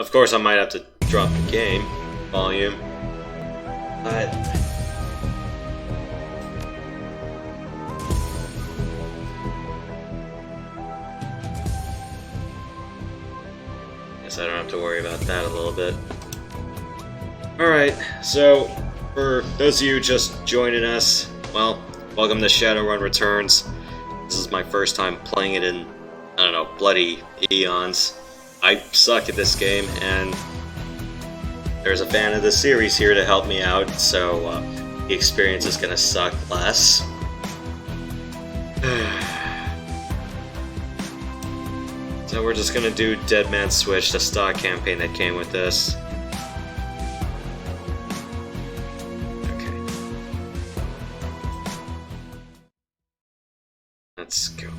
Of course, I might have to drop the game volume, but guess I don't have to worry about that a little bit. Alright, so for those of you just joining us, well, welcome to Shadowrun Returns. This is my first time playing it in, I don't know, bloody eons. I suck at this game, and there's a fan of the series here to help me out, so the experience is gonna suck less. So we're just gonna do Dead Man's Switch, the stock campaign that came with this. Okay. Let's go.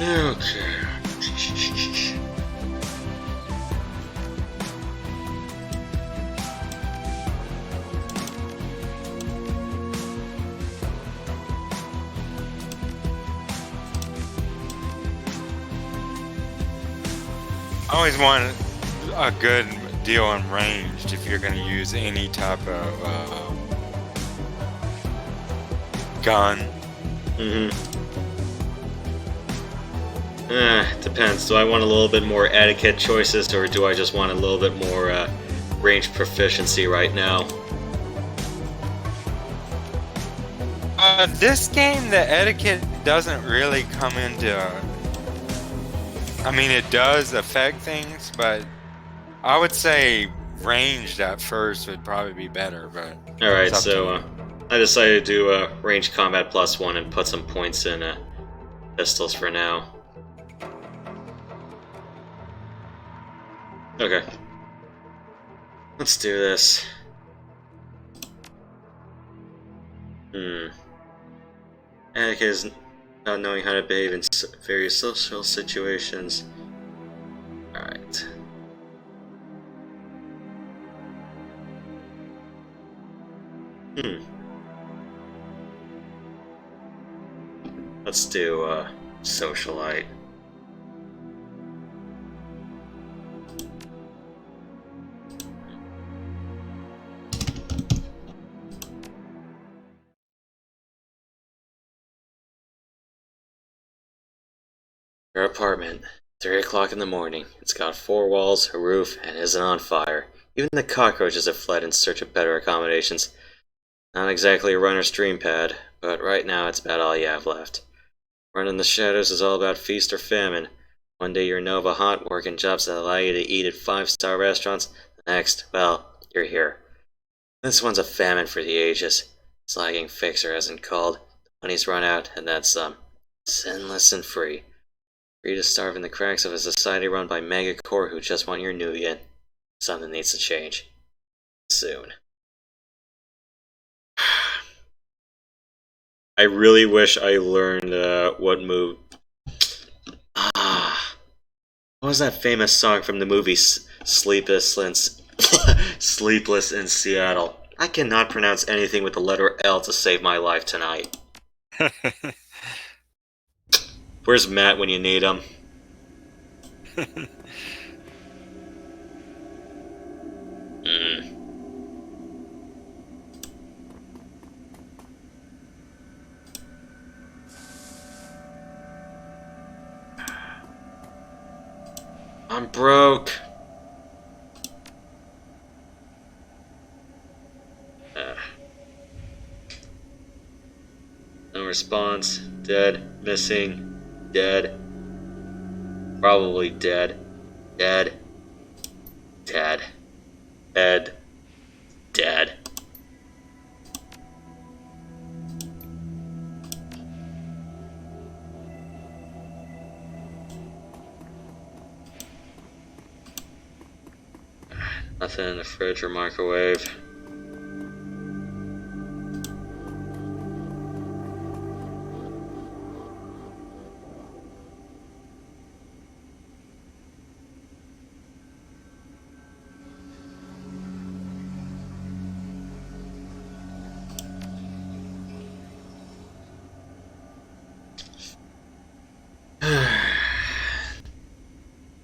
Okay. I always want a good deal in ranged if you're going to use any type of gun. Depends. Do I want a little bit more etiquette choices, or do I just want a little bit more range proficiency right now? This game, the etiquette doesn't really come into... I mean, it does affect things, but I would say ranged at first would probably be better, but... Alright, so I decided to do range combat +1 and put some points in pistols for now. Okay. Let's do this. Etiquette is not knowing how to behave in various social situations. Alright. Let's do socialite. Your apartment. 3 o'clock in the morning. It's got 4 walls, a roof, and isn't on fire. Even the cockroaches have fled in search of better accommodations. Not exactly a runner's dream pad, but right now it's about all you have left. Running the shadows is all about feast or famine. One day you're Nova Hot, working jobs that allow you to eat at 5-star restaurants. The next, well, you're here. This one's a famine for the ages. Slagging fixer hasn't called. The money's run out, and that's sinless and free. Free to starve in the cracks of a society run by megacore who just want your nougat. Something needs to change. Soon. I really wish I learned what move... What was that famous song from the movie Sleepless in Seattle? I cannot pronounce anything with the letter L to save my life tonight. Where's Matt when you need him? I'm broke. No response. Dead. Missing. Dead. Probably dead. Dead. Dead. Dead. Dead. Nothing in the fridge or microwave.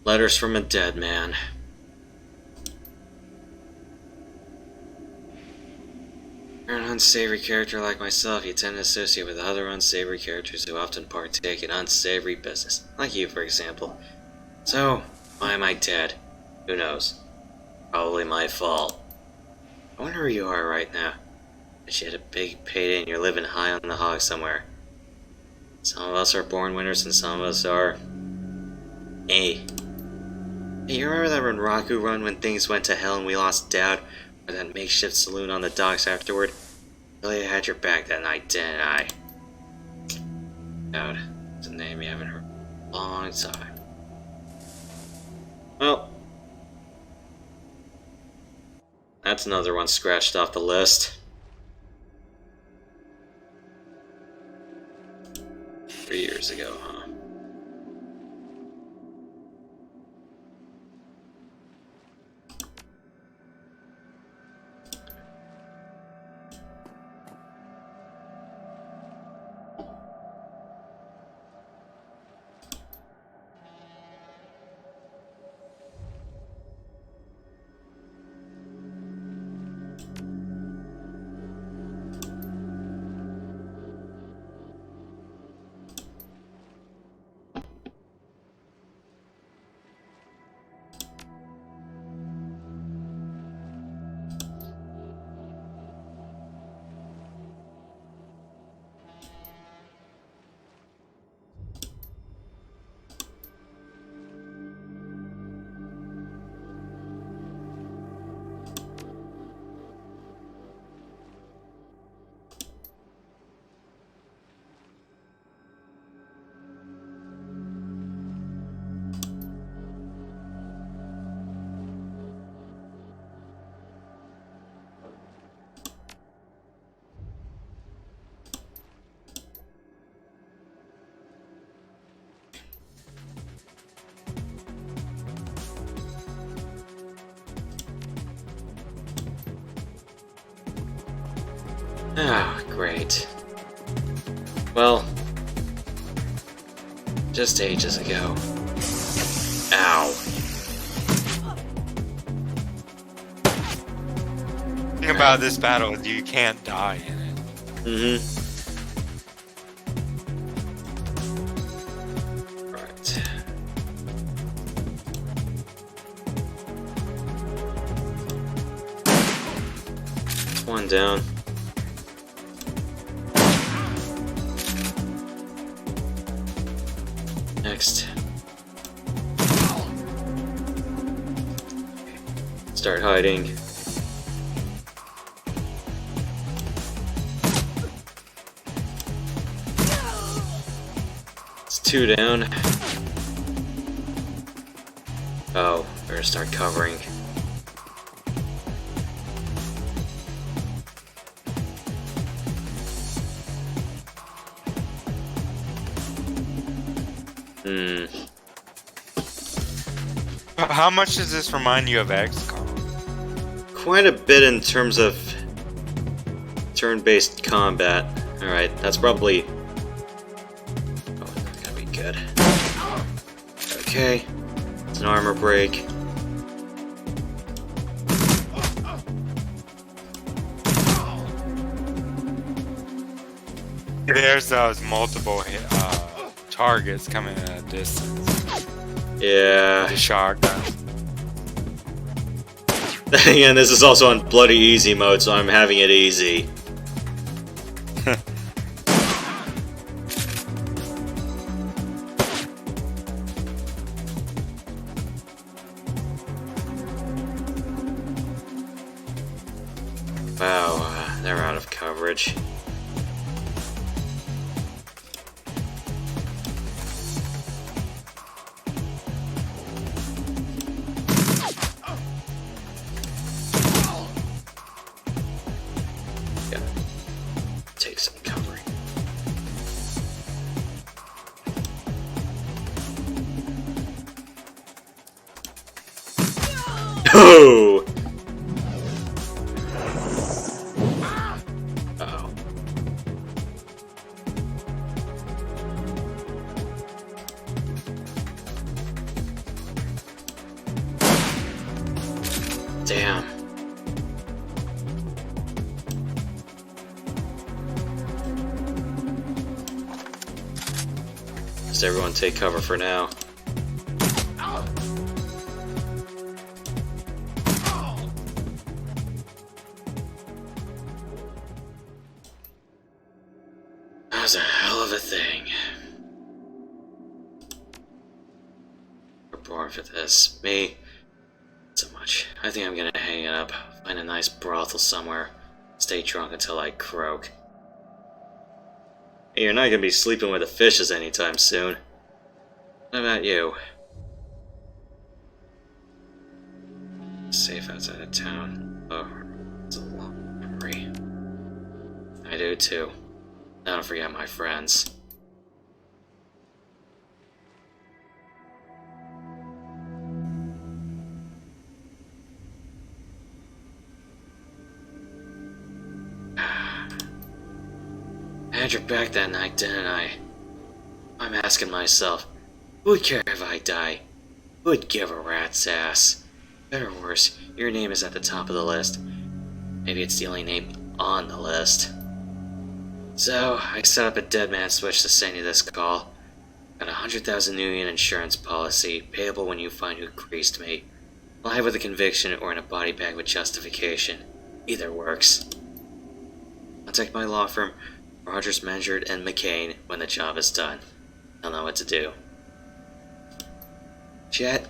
Letters from a dead man. You're an unsavory character like myself. You tend to associate with other unsavory characters who often partake in unsavory business. Like you, for example. So, why am I dead? Who knows? Probably my fault. I wonder where you are right now. Bet you had a big payday and you're living high on the hog somewhere. Some of us are born winners and some of us are... Hey, you remember that Renraku run when things went to hell and we lost Dowd? Or that makeshift saloon on the docks afterward? Really had your back that night, didn't I? Dowd. It's a name you haven't heard in a long time. Well, that's another one scratched off the list. 3 years ago, huh? Ah, great. Well, just ages ago. Ow. The thing about this battle is you can't die in it. Mm-hmm. Right. That's one down. Next. Start hiding. It's 2 down. Oh, better start covering. How much does this remind you of XCOM? Quite a bit in terms of turn-based combat. Alright, that's probably... Oh, that's gonna be good. Okay. It's an armor break. There's those multiple targets coming at a distance. Yeah. The shotgun. Again, this is also on bloody easy mode, so I'm having it easy. Wow, they're out of coverage. take some covering. Oh! Uh-oh. Damn. Just everyone take cover for now. That was a hell of a thing. We're born for this. Me, so much. I think I'm gonna hang it up, find a nice brothel somewhere, stay drunk until I croak. Hey, you're not gonna be sleeping with the fishes anytime soon. What about you? Safe outside of town. Oh, it's a long memory. I do too. Don't forget my friends. I had your back that night, didn't I? I'm asking myself, who would care if I die? Who would give a rat's ass? Better or worse, your name is at the top of the list. Maybe it's the only name on the list. So, I set up a dead man switch to send you this call. Got a 100,000 Nuyen insurance policy, payable when you find who creased me. Alive with a conviction or in a body bag with justification. Either works. Contact my law firm, Rogers, Menjard, and McCain, when the job is done. They'll know what to do. Chat.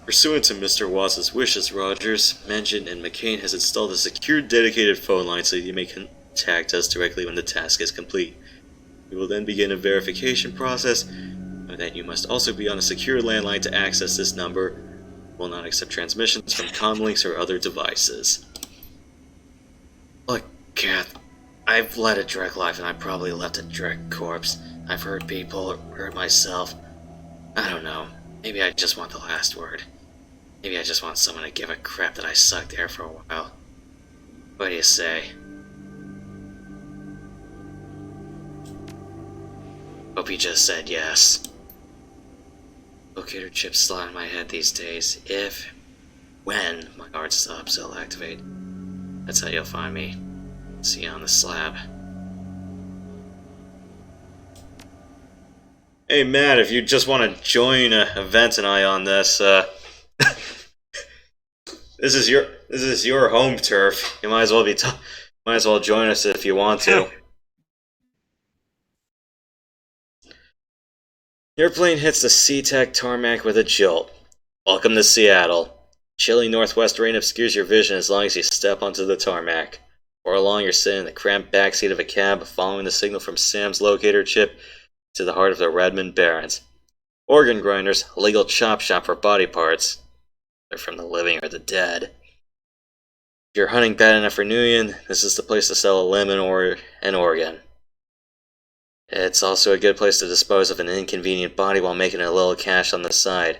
Pursuant to Mr. Watts' wishes, Rogers, Menjard, and McCain has installed a secure dedicated phone line so you may contact us directly when the task is complete. We will then begin a verification process, but that you must also be on a secure landline to access this number. We will not accept transmissions from comlinks or other devices. Look, Kath, I've led a direct life and I probably left a direct corpse. I've hurt people, hurt myself. I don't know. Maybe I just want the last word. Maybe I just want someone to give a crap that I sucked air for a while. What do you say? Hope he just said yes. Locator chip slot in my head these days. When my heart stops, it'll activate. That's how you'll find me. See you on the slab. Hey Matt, if you just want to join Event and I on this, this is your home turf. You might as well join us if you want to. Your plane hits the SeaTac tarmac with a jolt. Welcome to Seattle. Chilly northwest rain obscures your vision as long as you step onto the tarmac. For long, you're sitting in the cramped backseat of a cab, following the signal from Sam's locator chip to the heart of the Redmond Barrens. Organ grinders, a legal chop shop for body parts. They're from the living or the dead. If you're hunting bad enough for Nuyen, this is the place to sell a limb or an organ. It's also a good place to dispose of an inconvenient body while making a little cash on the side.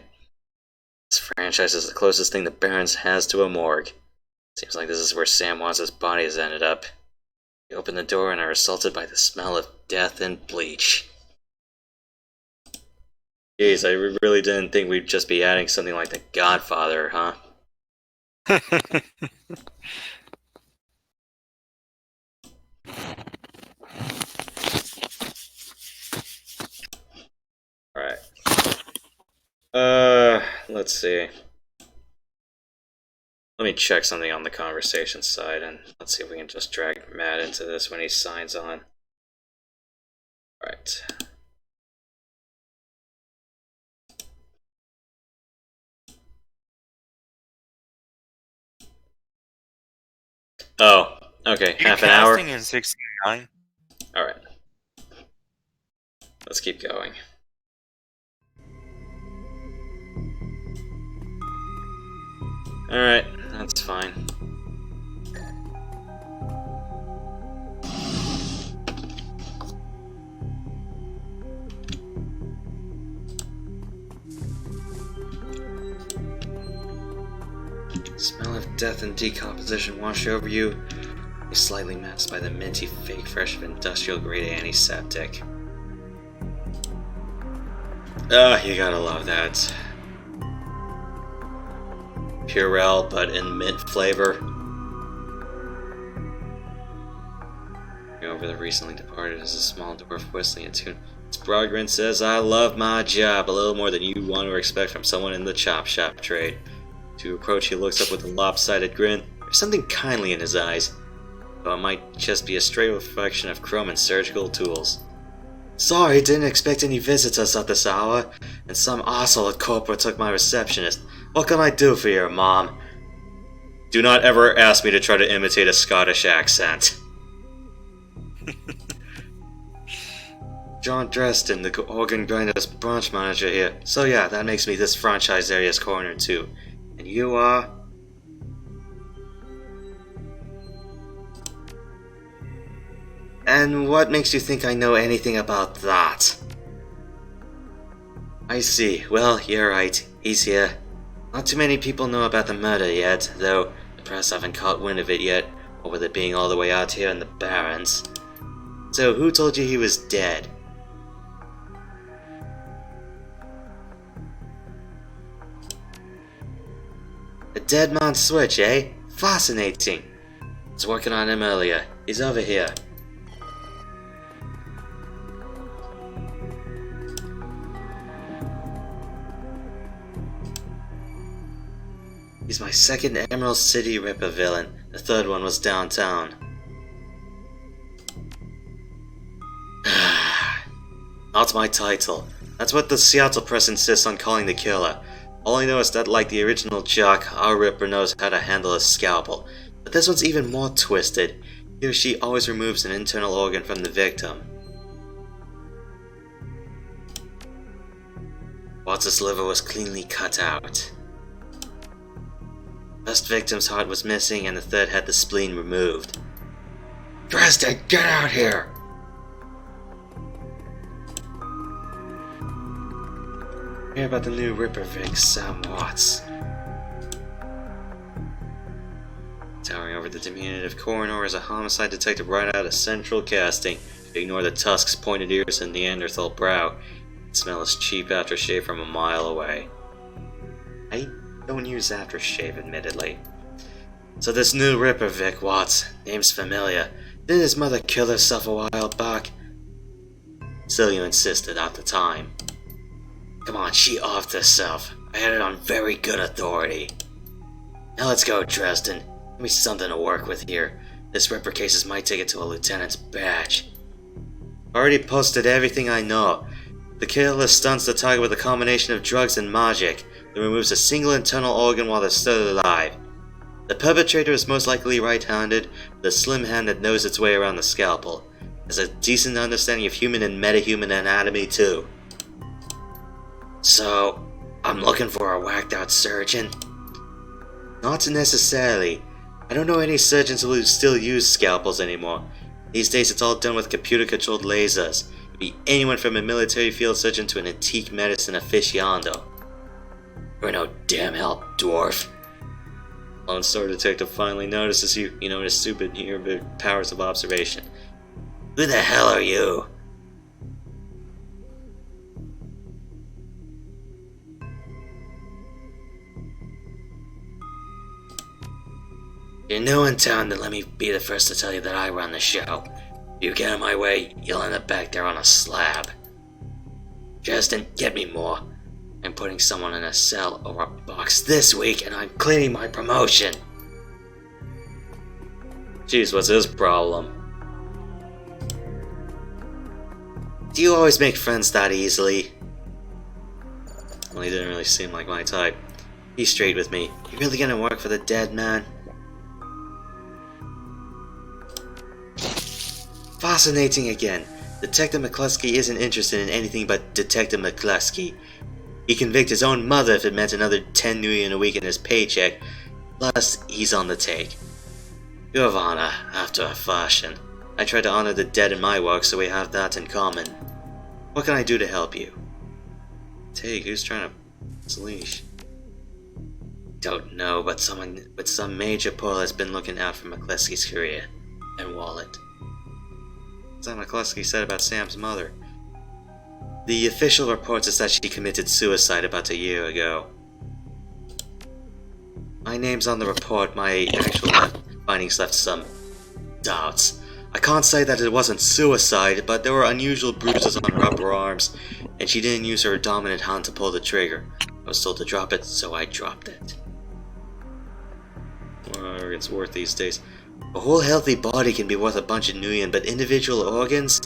This franchise is the closest thing the Barrens has to a morgue. Seems like this is where Sam Watts' body has ended up. You open the door and are assaulted by the smell of death and bleach. Jeez, I really didn't think we'd just be adding something like The Godfather, huh? Alright. Let's see. Let me check something on the conversation side, and let's see if we can just drag Matt into this when he signs on. Alright. Oh, okay, half an hour. Casting in 69. Alright. Let's keep going. Alright, that's fine. Smell of death and decomposition wash over you. You're slightly masked by the minty fake fresh of industrial grade antiseptic. Ah, you gotta love that. Purell, but in mint flavor. Over the recently departed is a small dwarf whistling a tune. Its broad grin says, "I love my job," a little more than you want to expect from someone in the chop shop trade. To approach, he looks up with a lopsided grin. There's something kindly in his eyes, though it might just be a stray reflection of chrome and surgical tools. "Sorry, didn't expect any visitors at this hour, and some arsehole at corporate took my receptionist. What can I do for you, Mom?" Do not ever ask me to try to imitate a Scottish accent. John Dresden, the organ grinder's branch manager here. So yeah, that makes me this franchise area's coroner too. And you are? And what makes you think I know anything about that? I see. Well, you're right. He's here. Not too many people know about the murder yet, though the press haven't caught wind of it yet, or with it being all the way out here in the Barrens. So, who told you he was dead? A dead man's switch, eh? Fascinating. I was working on him earlier. He's over here. He's my second Emerald City Ripper villain. The third one was downtown. Not my title. That's what the Seattle press insists on calling the killer. All I know is that, like the original Jock, our Ripper knows how to handle a scalpel. But this one's even more twisted. He or she always removes an internal organ from the victim. Watts' liver was cleanly cut out. First victim's heart was missing, and the third had the spleen removed. Dresden, get out here! Hear about the new Ripper Vic, Sam Watts. Towering over the diminutive coroner is a homicide detective right out of Central Casting. Ignore the tusks, pointed ears, and Neanderthal brow. The smell is cheap aftershave from a mile away. I don't use aftershave, admittedly. So this new Ripper Vic Watts, name's familiar. Didn't his mother kill herself a while back? So you insisted at the time. Come on, she offed herself. I had it on very good authority. Now let's go, Dresden. Give me something to work with here. This Ripper case might take it to a lieutenant's badge. Already posted everything I know. The killer stuns the target with a combination of drugs and magic, then removes a single internal organ while they're still alive. The perpetrator is most likely right-handed, with a slim hand that knows its way around the scalpel. Has a decent understanding of human and metahuman anatomy too. So, I'm looking for a whacked-out surgeon? Not necessarily. I don't know any surgeons who still use scalpels anymore. These days it's all done with computer-controlled lasers. It could be anyone from a military field surgeon to an antique medicine aficionado. You're no damn help, dwarf. Lone Star Detective finally notices you, in his stupid powers of observation. Who the hell are you? You're new in town, then let me be the first to tell you that I run the show. If you get in my way, you'll end up back there on a slab. Justin, get me more. I'm putting someone in a cell or a box this week, and I'm cleaning my promotion. Jeez, what's his problem? Do you always make friends that easily? Well, he didn't really seem like my type. Be straight with me. You really gonna work for the dead man? Fascinating again. Detective McCluskey isn't interested in anything but Detective McCluskey. He'd convict his own mother if it meant another $10 million a week in his paycheck. Plus, he's on the take. You have honor, after a fashion. I try to honor the dead in my work, so we have that in common. What can I do to help you? Take, who's trying to leash? Don't know, but someone with some major pull has been looking out for McCluskey's career and wallet. That's what McCluskey said about Sam's mother. The official report is that she committed suicide about a year ago. My name's on the report. My actual findings left some doubts. I can't say that it wasn't suicide, but there were unusual bruises on her upper arms, and she didn't use her dominant hand to pull the trigger. I was told to drop it, so I dropped it. Whatever it's worth these days. A whole healthy body can be worth a bunch of million, but individual organs?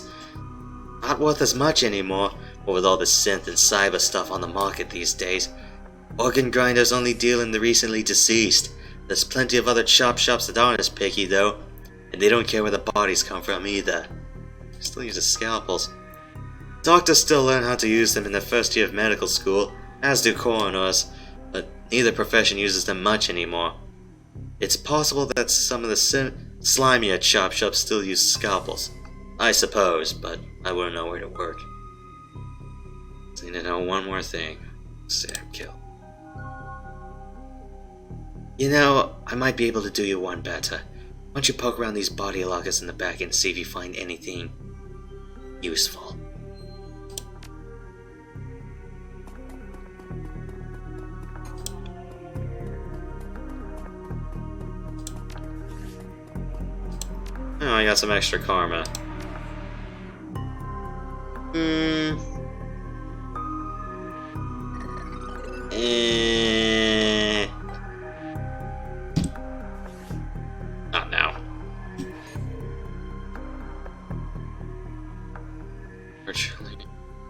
Not worth as much anymore, or with all the synth and cyber stuff on the market these days. Organ grinders only deal in the recently deceased. There's plenty of other chop shops that aren't as picky though, and they don't care where the bodies come from either. Still use scalpels. Doctors still learn how to use them in their first year of medical school, as do coroners, but neither profession uses them much anymore. It's possible that some of the slimier chop shops still use scalpels. I suppose, but I wouldn't know where to work. So need to know one more thing. Sam kill. You know, I might be able to do you one better. Why don't you poke around these body lockers in the back and see if you find anything useful. Oh, I got some extra karma. Not now. Virtually.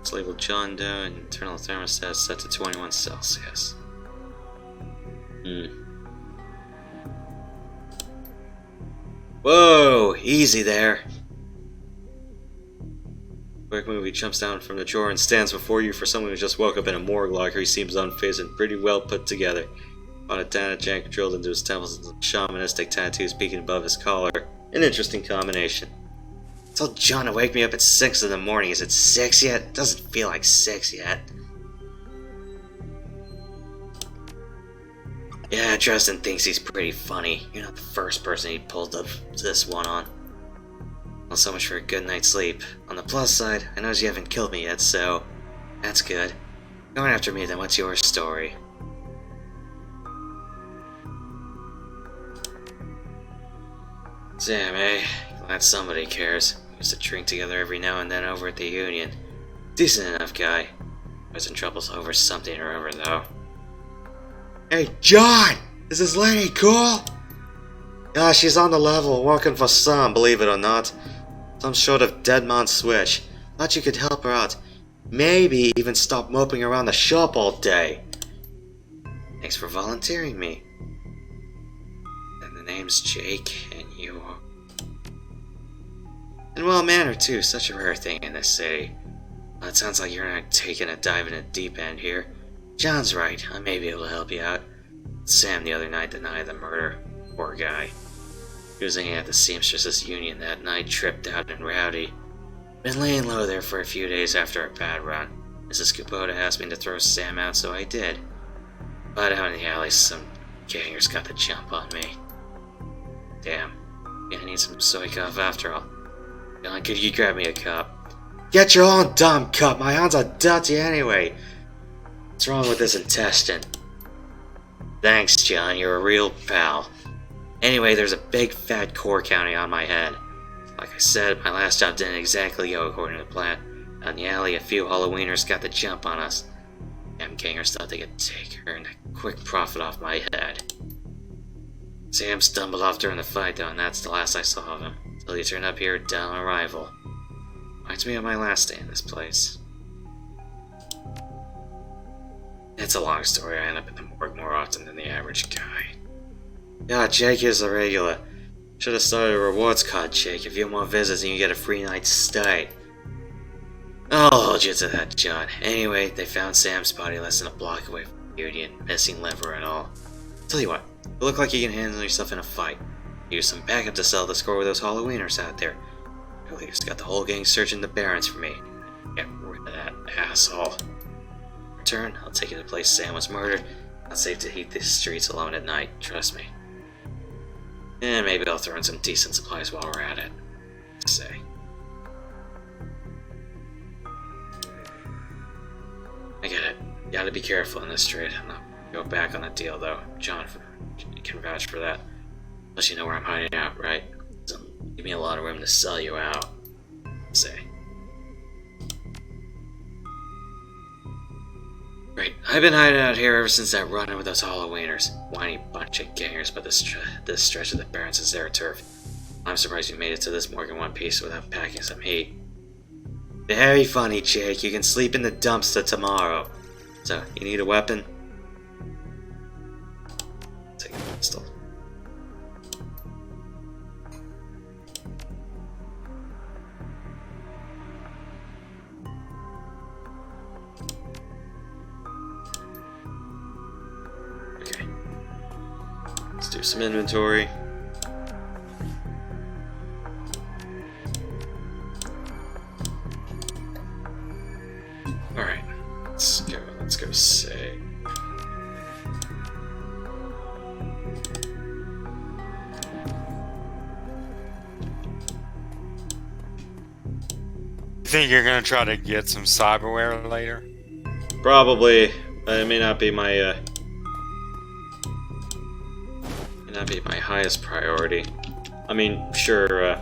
It's labeled John Doe and internal thermostat set to 21 Celsius. Whoa! Easy there. Quick move, he jumps down from the drawer and stands before you. For someone who just woke up in a morgue locker, he seems unfazed and pretty well put together. On a data jack drilled into his temples and some shamanistic tattoos peeking above his collar. An interesting combination. I told John to wake me up at 6 in the morning. Is it 6 yet? It doesn't feel like 6 yet. Yeah, Dresden thinks he's pretty funny. You're not the first person he pulled this one on. Well, so much for a good night's sleep. On the plus side, I notice you haven't killed me yet, so that's good. Going after me, then what's your story? Damn, eh? Glad somebody cares. We used to drink together every now and then over at the Union. Decent enough guy. Was in trouble over something or other, though. Hey, John! Is this lady cool? Yeah, she's on the level, working for some, believe it or not. Some sort of dead man switch. Thought you could help her out. Maybe even stop moping around the shop all day. Thanks for volunteering me. And the name's Jake, and you are... And well-mannered too, such a rare thing in this city. Well, it sounds like you're not taking a dive in the deep end here. John's right, I may be able to help you out. Sam the other night denied the murder. Poor guy. He was hanging at the seamstress's union that night, tripped out and rowdy. Been laying low there for a few days after a bad run. Mrs. Kubota asked me to throw Sam out, so I did. But out in the alley, some gangers got the jump on me. Damn. Gonna need some soy cup after all. John, could you grab me a cup? Get your own dumb cup! My hands are dirty anyway! What's wrong with this intestine? Thanks, John, you're a real pal. Anyway, there's a big fat core counting on my head. Like I said, my last job didn't exactly go according to plan. Out in the alley, a few Halloweeners got the jump on us. Damn gangers thought they could take her and a quick profit off my head. Sam stumbled off during the fight though, and that's the last I saw of him. Till he turned up here dead on arrival. Reminds me of my last day in this place. It's a long story. I end up in the morgue more often than the average guy. Yeah, Jake is a regular. Should have started a rewards card, Jake. If you have more visits, you can get a free night's stay. I'll hold you to that, John. Anyway, they found Sam's body less than a block away from the Union, missing liver and all. Tell you what, you look like you can handle yourself in a fight. Use some backup to sell the score with those Halloweeners out there. Really just got the whole gang searching the Barrens for me. Get rid of that asshole. In return, I'll take you to the place Sam was murdered. Not safe to heat these streets alone at night, trust me. And maybe I'll throw in some decent supplies while we're at it. Say. I get it. You gotta be careful in this street. I'm not gonna go back on the deal, though. John can vouch for that. Unless you know where I'm hiding out, right? So give me a lot of room to sell you out. Say. Right, I've been hiding out here ever since that run-in with those Halloweeners. Whiny bunch of gangers, but this stretch of the Barrens is their turf. I'm surprised you made it to this Morgue in one piece without packing some heat. Very funny, Jake. You can sleep in the dumpster tomorrow. So, you need a weapon? Take a pistol. Okay. Let's do some inventory. Alright, let's go say. Think you're gonna try to get some cyberware later? Probably. It may not be my highest priority. I mean, sure, I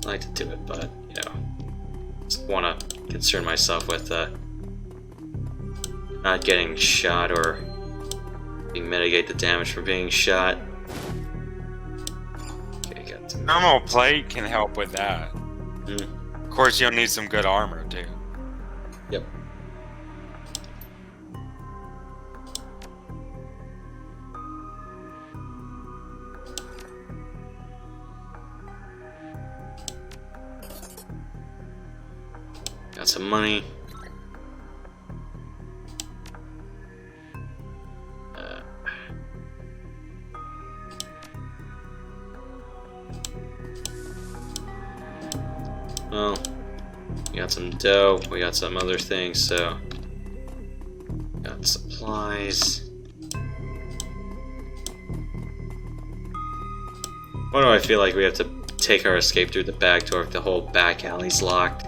like to do it, but, you know, just want to concern myself with, not getting shot or mitigate the damage from being shot. Okay, got to... Thermal plate can help with that. Of course, you'll need some good armor, too. Yep. Got some money. Well, we got some dough, we got some other things, so... Got supplies. Why do I feel like we have to take our escape through the back door if the whole back alley's locked?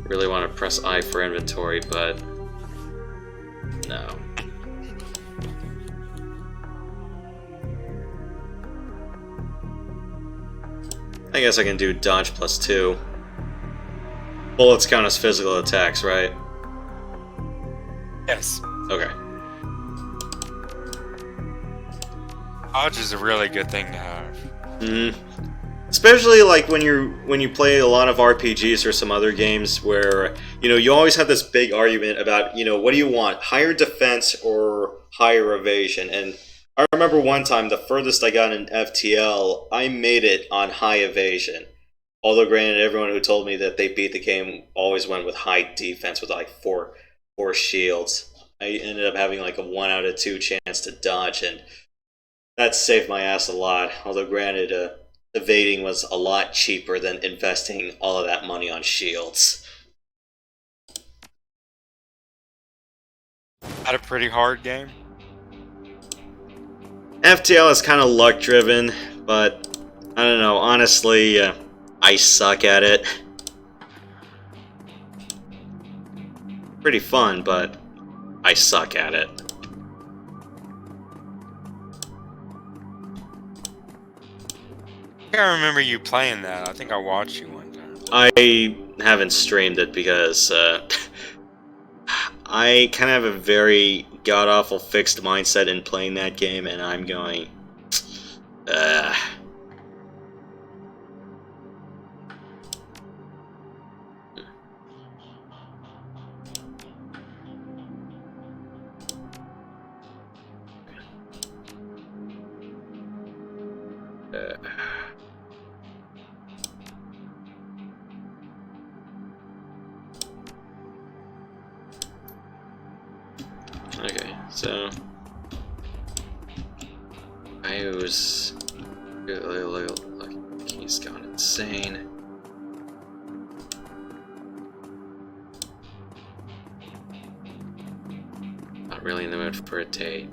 Really want to press I for inventory, but... no. I guess I can do dodge +2. Bullets count as physical attacks, right? Yes. Okay. Dodge is a really good thing to have. Especially like when you play a lot of RPGs or some other games where, you know, you always have this big argument about, you know, what do you want, higher defense or higher evasion? And I remember one time, the furthest I got in FTL, I made it on high evasion. Although granted, everyone who told me that they beat the game always went with high defense with like four shields. I ended up having like a 1 out of 2 chance to dodge, and that saved my ass a lot. Although granted, evading was a lot cheaper than investing all of that money on shields. Had a pretty hard game. FTL is kind of luck driven, but I don't know, honestly, I suck at it. Pretty fun, but I suck at it. I think I remember you playing that. I think I watched you one time. I haven't streamed it because I kind of have a very god-awful fixed mindset in playing that game, and I'm going... Okay, so I was he's gone insane. really in the mood for a date.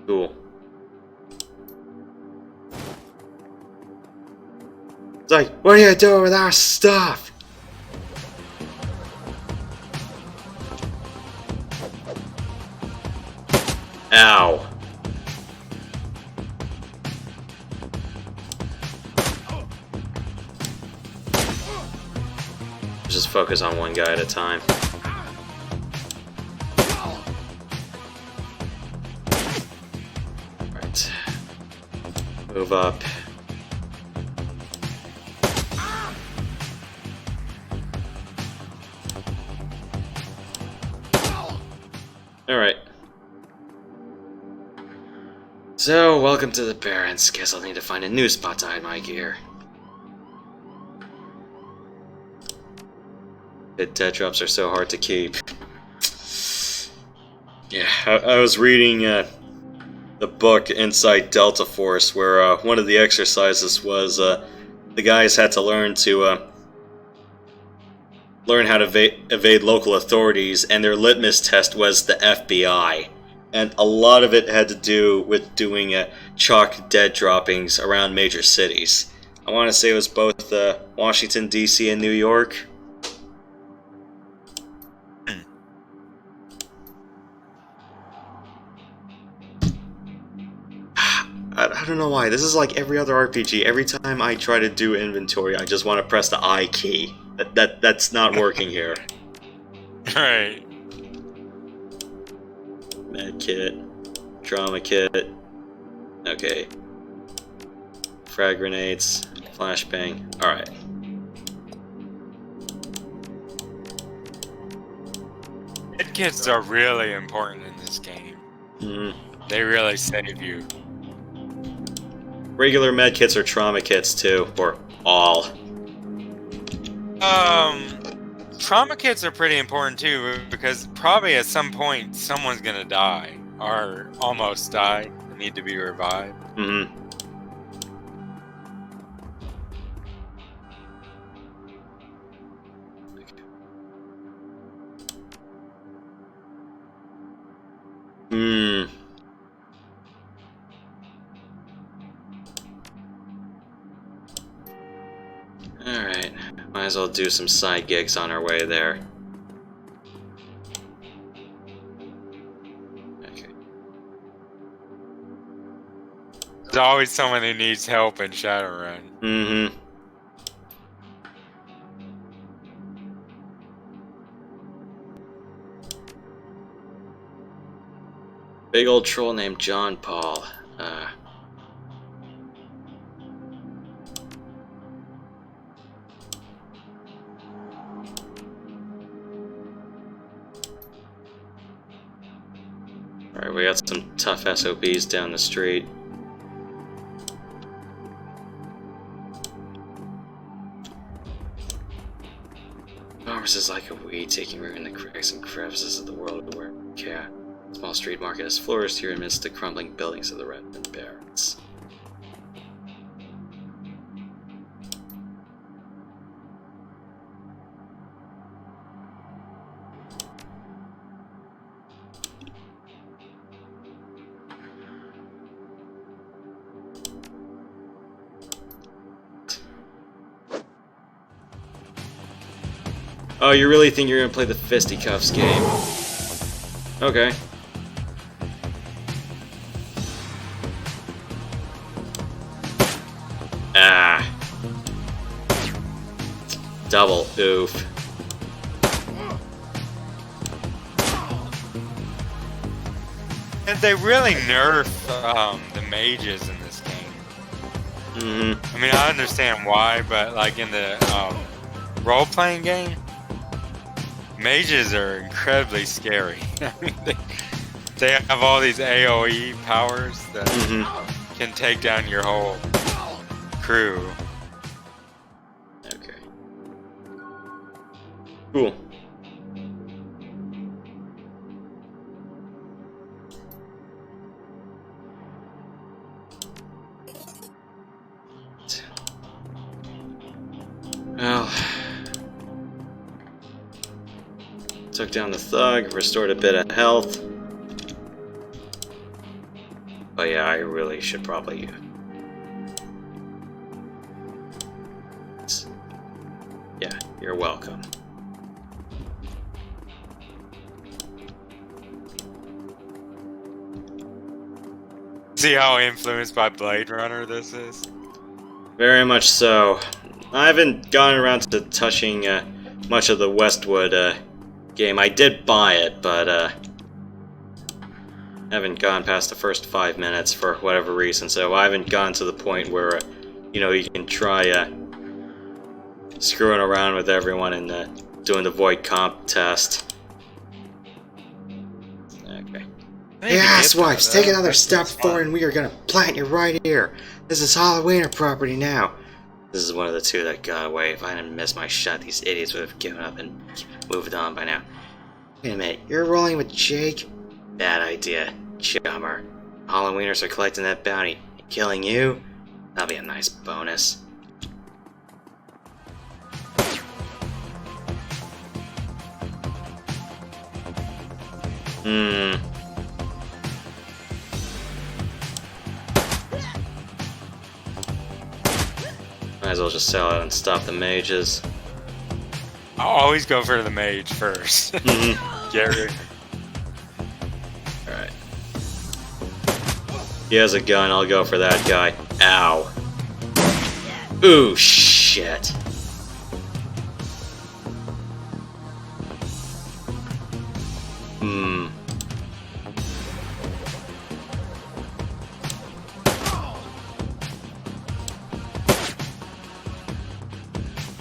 Cool. It's like, what are you doing with our stuff? Ow. Just focus on one guy at a time. Right. Move up. Alright. So, welcome to the Barrens. Guess I'll need to find a new spot to hide my gear. The dead drops are so hard to keep. Yeah, I was reading the book Inside Delta Force, where one of the exercises was the guys had to learn how to evade local authorities, and their litmus test was the FBI. And a lot of it had to do with doing chalk dead droppings around major cities. I want to say it was both Washington, D.C. and New York. I don't know why. This is like every other RPG. Every time I try to do inventory, I just want to press the I key. That's not working here. Right. Med kit. Trauma kit. Okay. Frag grenades. Flashbang. Alright. Medkits are really important in this game. They really save you. Regular med kits or trauma kits too, or all. Trauma kits are pretty important too, because probably at some point someone's gonna die or almost die and need to be revived. Alright, might as well do some side gigs on our way there. Okay. There's always someone who needs help in Shadowrun. Big old troll named John Paul. Alright, we got some tough SOBs down the street. Commerce is like a weed taking root in the cracks and crevices of the world where cat. Small street market has flourished here amidst the crumbling buildings of the Redmond Barrens. Oh, you really think you're gonna play the fisticuffs game? Okay. Ah. Double oof. And they really nerf the mages in this game. I mean, I understand why, but like in the role-playing game, mages are incredibly scary. I mean, they have all these AoE powers that can take down your whole crew. Okay. Cool. Well, took down the thug, restored a bit of health. But yeah, I really should probably... Yeah, you're welcome. See how influenced by Blade Runner this is? Very much so. I haven't gone around to touching much of the Westwood game. I did buy it, but haven't gone past the first 5 minutes for whatever reason, so I haven't gone to the point where, you know, you can try screwing around with everyone and doing the void comp test. Okay. Hey, asswipes, take another step forward and we are gonna plant you right here. This is Halloweener property now. This is one of the two that got away. If I didn't miss my shot, these idiots would have given up and moved on by now. Wait a minute, you're rolling with Jake? Bad idea, chummer. Halloweeners are collecting that bounty. And killing you? That'll be a nice bonus. Might as well just sell out and stop the mages. I'll always go for the mage first. Gary. Alright. He has a gun, I'll go for that guy. Ow. Ooh, shit.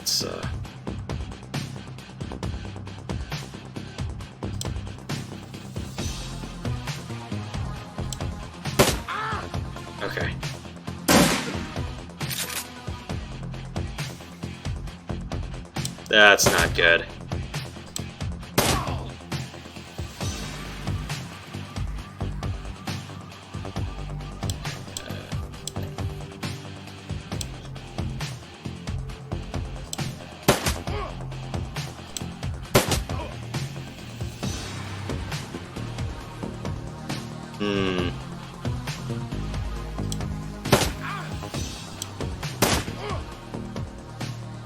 It's, okay. That's not good.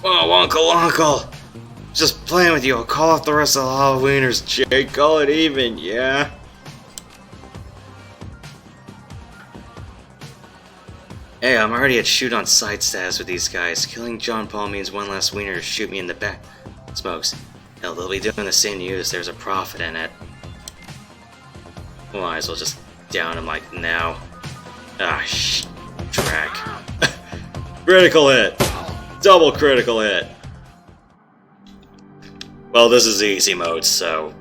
Oh, Uncle! Just playing with you. I'll call off the rest of the Halloweeners, Jake. Call it even, yeah? Hey, I'm already at shoot on sight status with these guys. Killing John Paul means one less wiener to shoot me in the back. Smokes. Hell, they'll be doing the same to you as there's a profit in it. Might as well just down him like now. Ah, track. Critical hit! Double critical hit! Well, this is easy mode, so...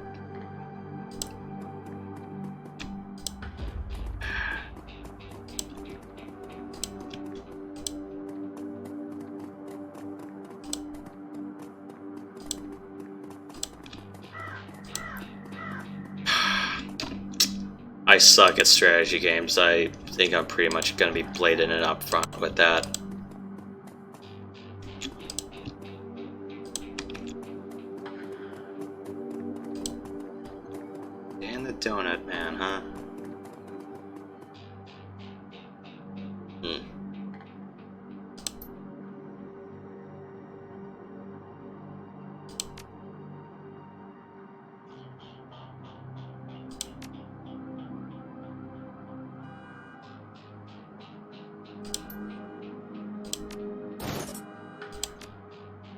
I suck at strategy games. I think I'm pretty much gonna be blading it up front with that. And the donut man, huh?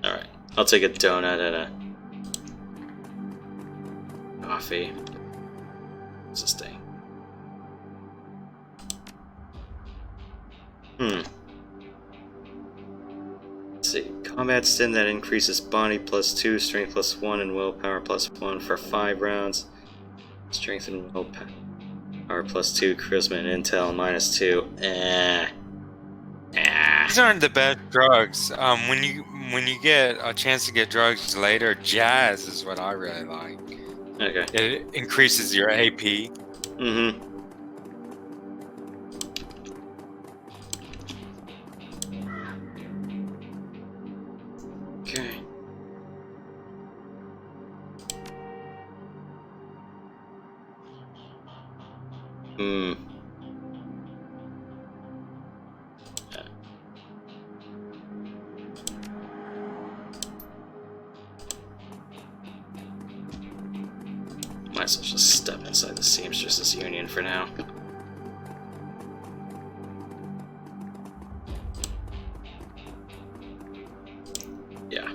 Alright, I'll take a donut and a coffee. What's this thing? Let's see. Combat stim that increases body +2, strength +1, and willpower +1 for 5 rounds. Strength and willpower +2, charisma and intel -2. These aren't the best drugs. When you get a chance to get drugs later, jazz is what I really like. Okay. It increases your AP. Hmm. Might as well just step inside the seamstress's union for now. Yeah.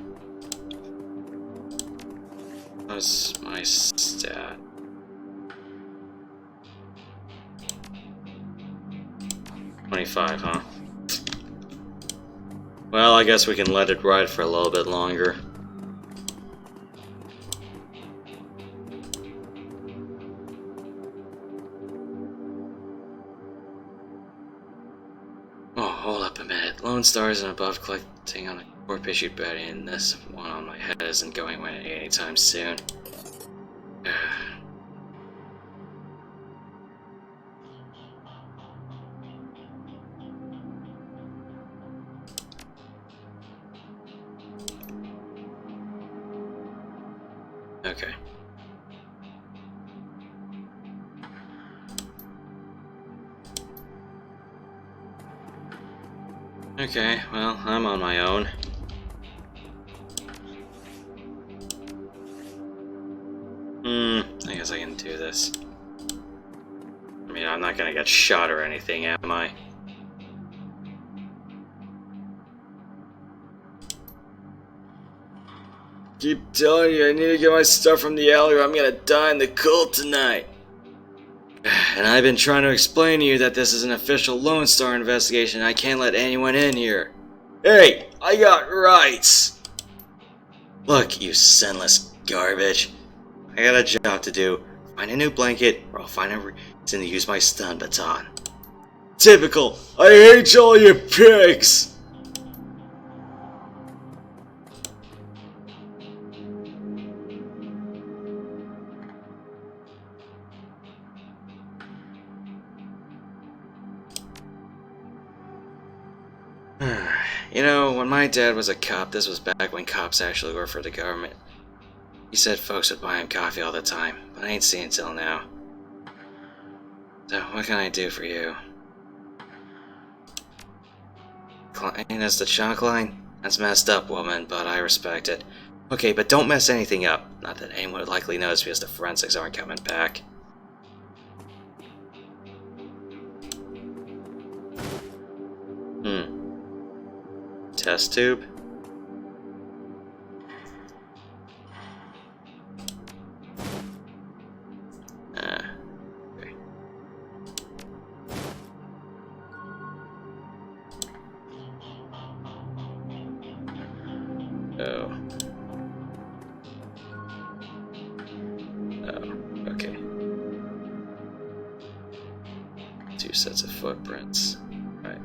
What's my stat? 25, huh? Well, I guess we can let it ride for a little bit longer. Oh, hold up a minute. Lone Star isn't above collecting on a corp issued Betty, and this one on my head isn't going away anytime soon. Okay. Okay, well, I'm on my own. I guess I can do this. I mean, I'm not gonna get shot or anything, am I? Keep telling you, I need to get my stuff from the alley or I'm gonna die in the cold tonight. And I've been trying to explain to you that this is an official Lone Star investigation. I can't let anyone in here. Hey, I got rights. Look, you sinless garbage. I got a job to do. Find a new blanket, or I'll find a reason to use my stun baton. Typical. I hate all you pigs. You know, when my dad was a cop, this was back when cops actually worked for the government. He said folks would buy him coffee all the time, but I ain't seen it till now. So, what can I do for you? Client as the chalk line? That's messed up, woman, but I respect it. Okay, but don't mess anything up. Not that anyone would likely notice because the forensics aren't coming back. Test tube? Okay. Oh. Oh, okay. 2 sets of footprints. Right.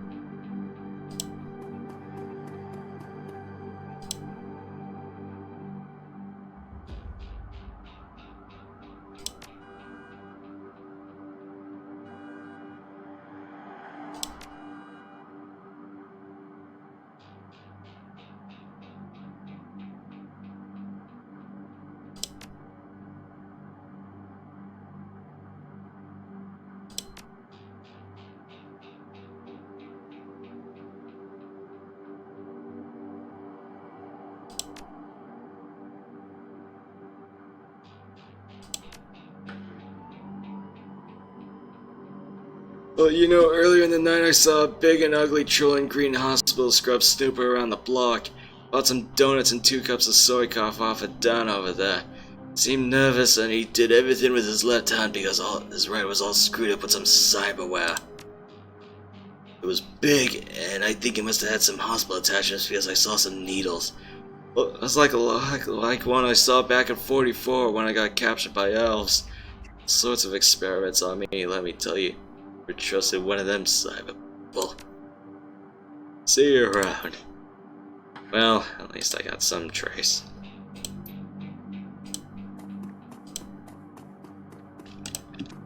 Well, you know, earlier in the night I saw a big and ugly trolling green hospital scrub snooping around the block. Bought some donuts and 2 cups of soy coffee off a Don over there. Seemed nervous and he did everything with his left hand because his right was all screwed up with some cyberware. It was big, and I think it must have had some hospital attachments because I saw some needles. Well, it was like one I saw back in 44 when I got captured by elves. Sorts of experiments on me, let me tell you. Never trusted one of them cyber people. See you around. Well, at least I got some trace.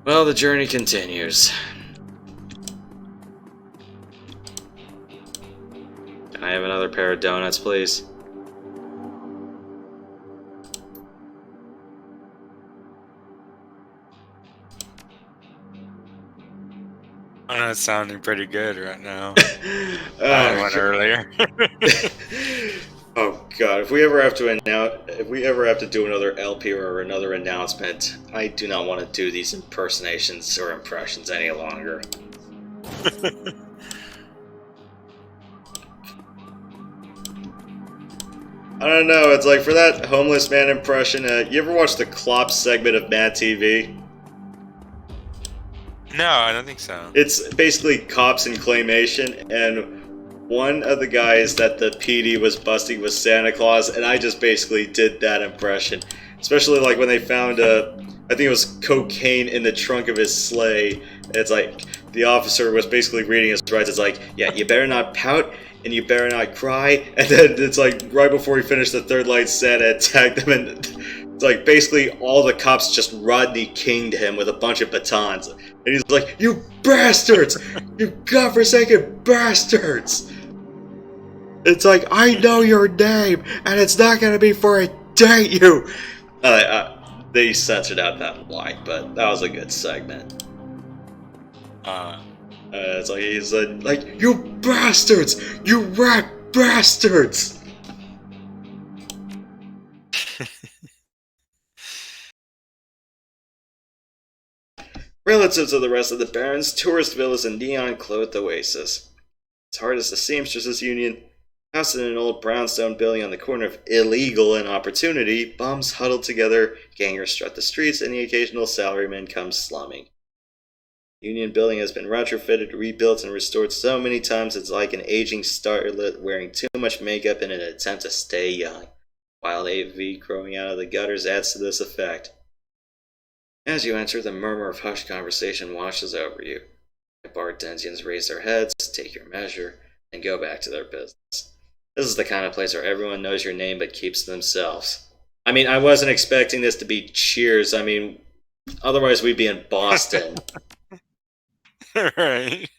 Well, the journey continues. Can I have another pair of donuts, please? kind of sounding pretty good right now. I had one earlier. Oh god, if we ever have to do another LP or another announcement, I do not want to do these impersonations or impressions any longer. I don't know, it's like for that homeless man impression, you ever watch the Klopp segment of Mad TV? No, I don't think so. It's basically cops in claymation, and one of the guys that the PD was busting was Santa Claus, and I just basically did that impression. Especially like when they found, I think it was cocaine in the trunk of his sleigh. It's like, the officer was basically reading his rights. It's like, yeah, you better not pout, and you better not cry. And then it's like, right before he finished the third line, Santa attacked them, and it's like, basically all the cops just Rodney King'd him with a bunch of batons. And he's like, you bastards! You godforsaken bastards! It's like, I know your name, and it's not gonna be for a date you! They censored out that line, but that was a good segment. It's like, he's like, you bastards! You rat bastards! Relatives of the rest of the barons, tourist villas, and neon-clothed oasis. As hard as the seamstresses' union, housed in an old brownstone building on the corner of illegal and opportunity, bums huddle together, gangers strut the streets, and the occasional salaryman comes slumming. The Union building has been retrofitted, rebuilt, and restored so many times it's like an aging starlet wearing too much makeup in an attempt to stay young. Wild AV growing out of the gutters adds to this effect. As you enter, the murmur of hushed conversation washes over you. The bartensians raise their heads, take your measure, and go back to their business. This is the kind of place where everyone knows your name but keeps to themselves. I mean, I wasn't expecting this to be Cheers. I mean, otherwise we'd be in Boston. Right.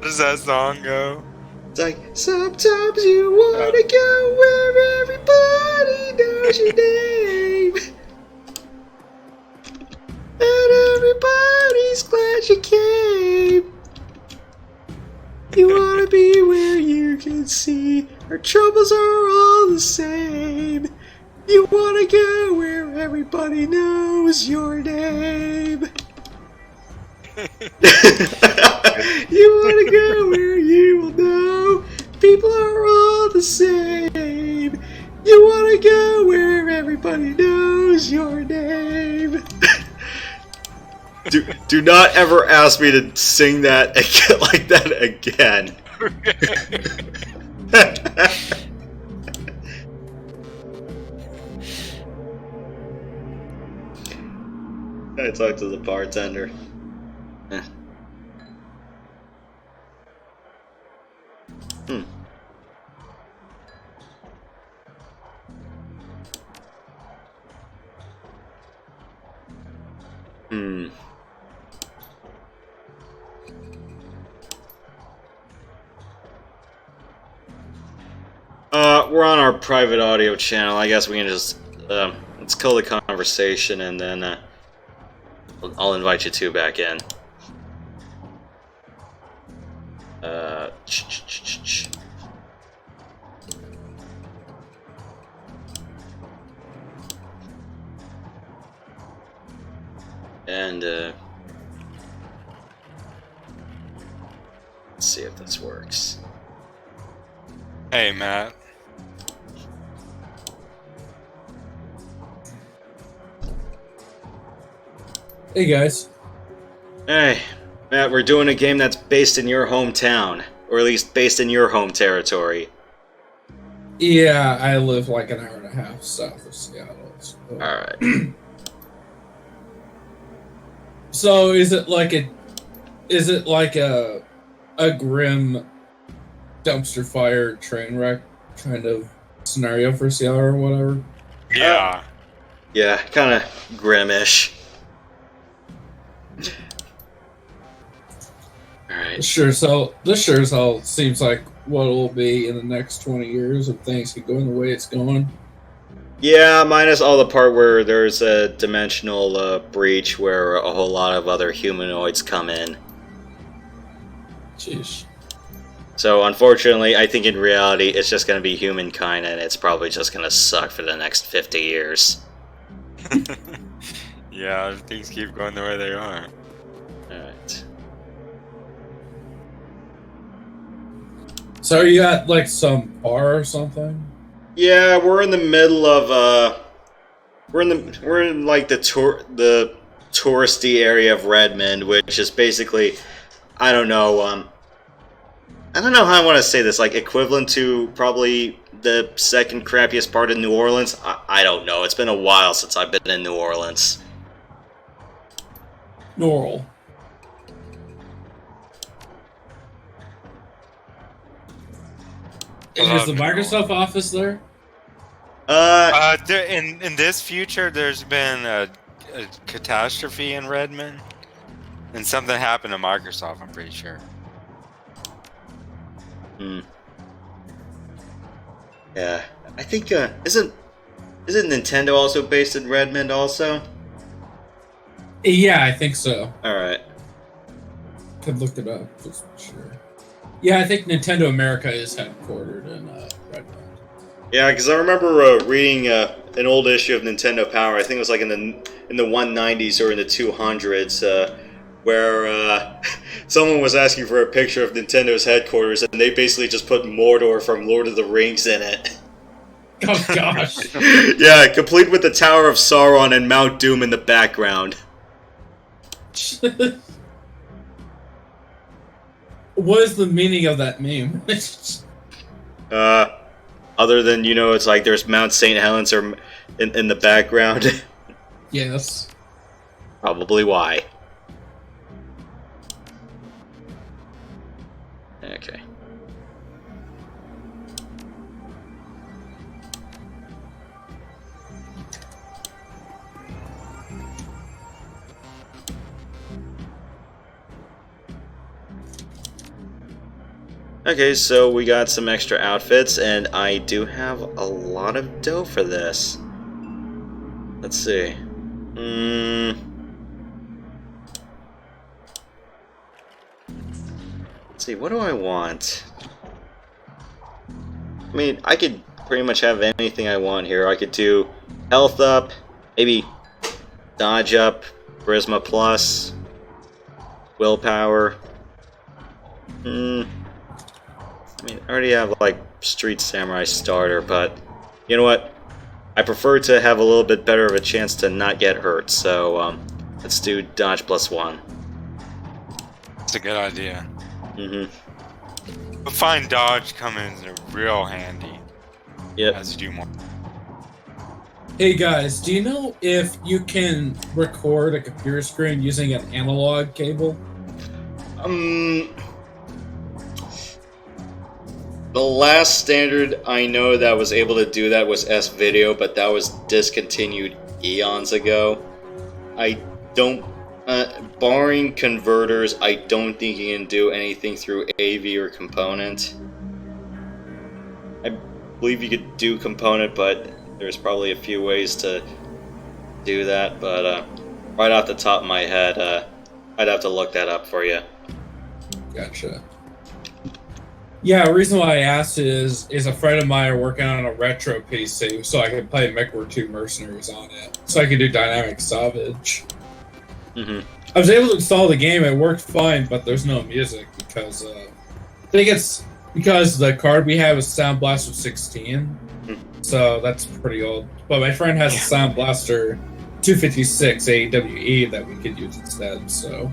Does that song go? It's like, sometimes you wanna go where everybody knows your name. And everybody's glad you came. You wanna be where you can see our troubles are all the same. You wanna go where everybody knows your name. You wanna go where you will know people are all the same. You wanna go where everybody knows your name. Do not ever ask me to sing that again, like that again. I talked to the bartender. We're on our private audio channel. I guess we can just, let's call the conversation and then, I'll invite you two back in. And, let's see if this works. Hey, Matt. Hey, guys. Hey, Matt, we're doing a game that's based in your hometown. Or at least based in your home territory. Yeah, I live like an hour and a half south of Seattle. So. Alright. So is it like a grim dumpster fire train wreck kind of scenario for Seattle or whatever? Yeah. Yeah, kind of grimish. Alright. This sure as hell seems like what it will be in the next 20 years if things keep going the way it's going. Yeah, minus all the part where there's a dimensional breach where a whole lot of other humanoids come in. Jeez. So unfortunately, I think in reality it's just going to be humankind and it's probably just going to suck for the next 50 years. Yeah, things keep going the way they are. Alright. So are you at like some bar or something? Yeah, we're in the middle of we're in like the touristy area of Redmond, which is basically I don't know I don't know how I want to say this, like equivalent to probably the second crappiest part of New Orleans. I don't know. It's been a while since I've been in New Orleans. Normal. Is the Microsoft office there? In this future, there's been a catastrophe in Redmond, and something happened to Microsoft. I'm pretty sure. Hmm. Yeah, I think isn't Nintendo also based in Redmond also? Yeah, I think so. All right. Could look it up just sure. Yeah, I think Nintendo America is headquartered in Redmond. Yeah, because I remember reading an old issue of Nintendo Power. I think it was like in the 190s or in the 200s, where someone was asking for a picture of Nintendo's headquarters, and they basically just put Mordor from Lord of the Rings in it. Oh gosh! Yeah, complete with the Tower of Sauron and Mount Doom in the background. What is the meaning of that meme? Other than, you know, it's like there's Mount St. Helens or in the background. Yes. Probably why. Okay. Okay, so we got some extra outfits, and I do have a lot of dough for this. Let's see. Let's see, what do I want? I mean, I could pretty much have anything I want here. I could do health up, maybe dodge up, charisma plus, willpower. I mean, I already have, like, Street Samurai starter, but you know what? I prefer to have a little bit better of a chance to not get hurt, so, let's do dodge +1. That's a good idea. Mm-hmm. But find dodge comes in real handy. Yep. As you do more. Hey guys, do you know if you can record a computer screen using an analog cable? The last standard I know that was able to do that was S-Video, but that was discontinued eons ago. I don't... barring converters, I don't think you can do anything through AV or component. I believe you could do component, but there's probably a few ways to do that, but right off the top of my head, I'd have to look that up for you. Gotcha. Yeah, the reason why I asked is a friend of mine working on a retro PC, so I could play MechWarrior 2 Mercenaries on it, so I could do dynamic salvage. Mm-hmm. I was able to install the game, it worked fine, but there's no music because I think it's because the card we have is Sound Blaster 16, so that's pretty old. But my friend has a Sound Blaster 256 AEWE that we could use instead, so...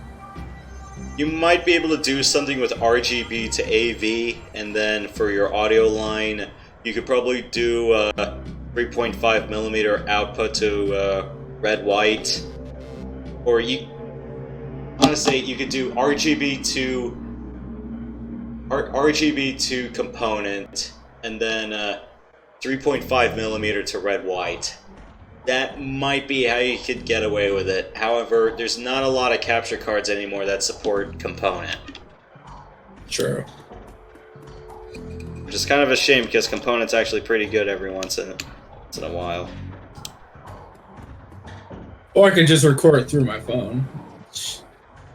You might be able to do something with RGB to AV, and then for your audio line, you could probably do 3.5mm output to red-white. Or you... Honestly, you could do RGB to component, and then 3.5mm to red-white. That might be how you could get away with it. However, there's not a lot of capture cards anymore that support component. True. Which is kind of a shame, because component's actually pretty good every once in once in a while. Or I could just record it through my phone.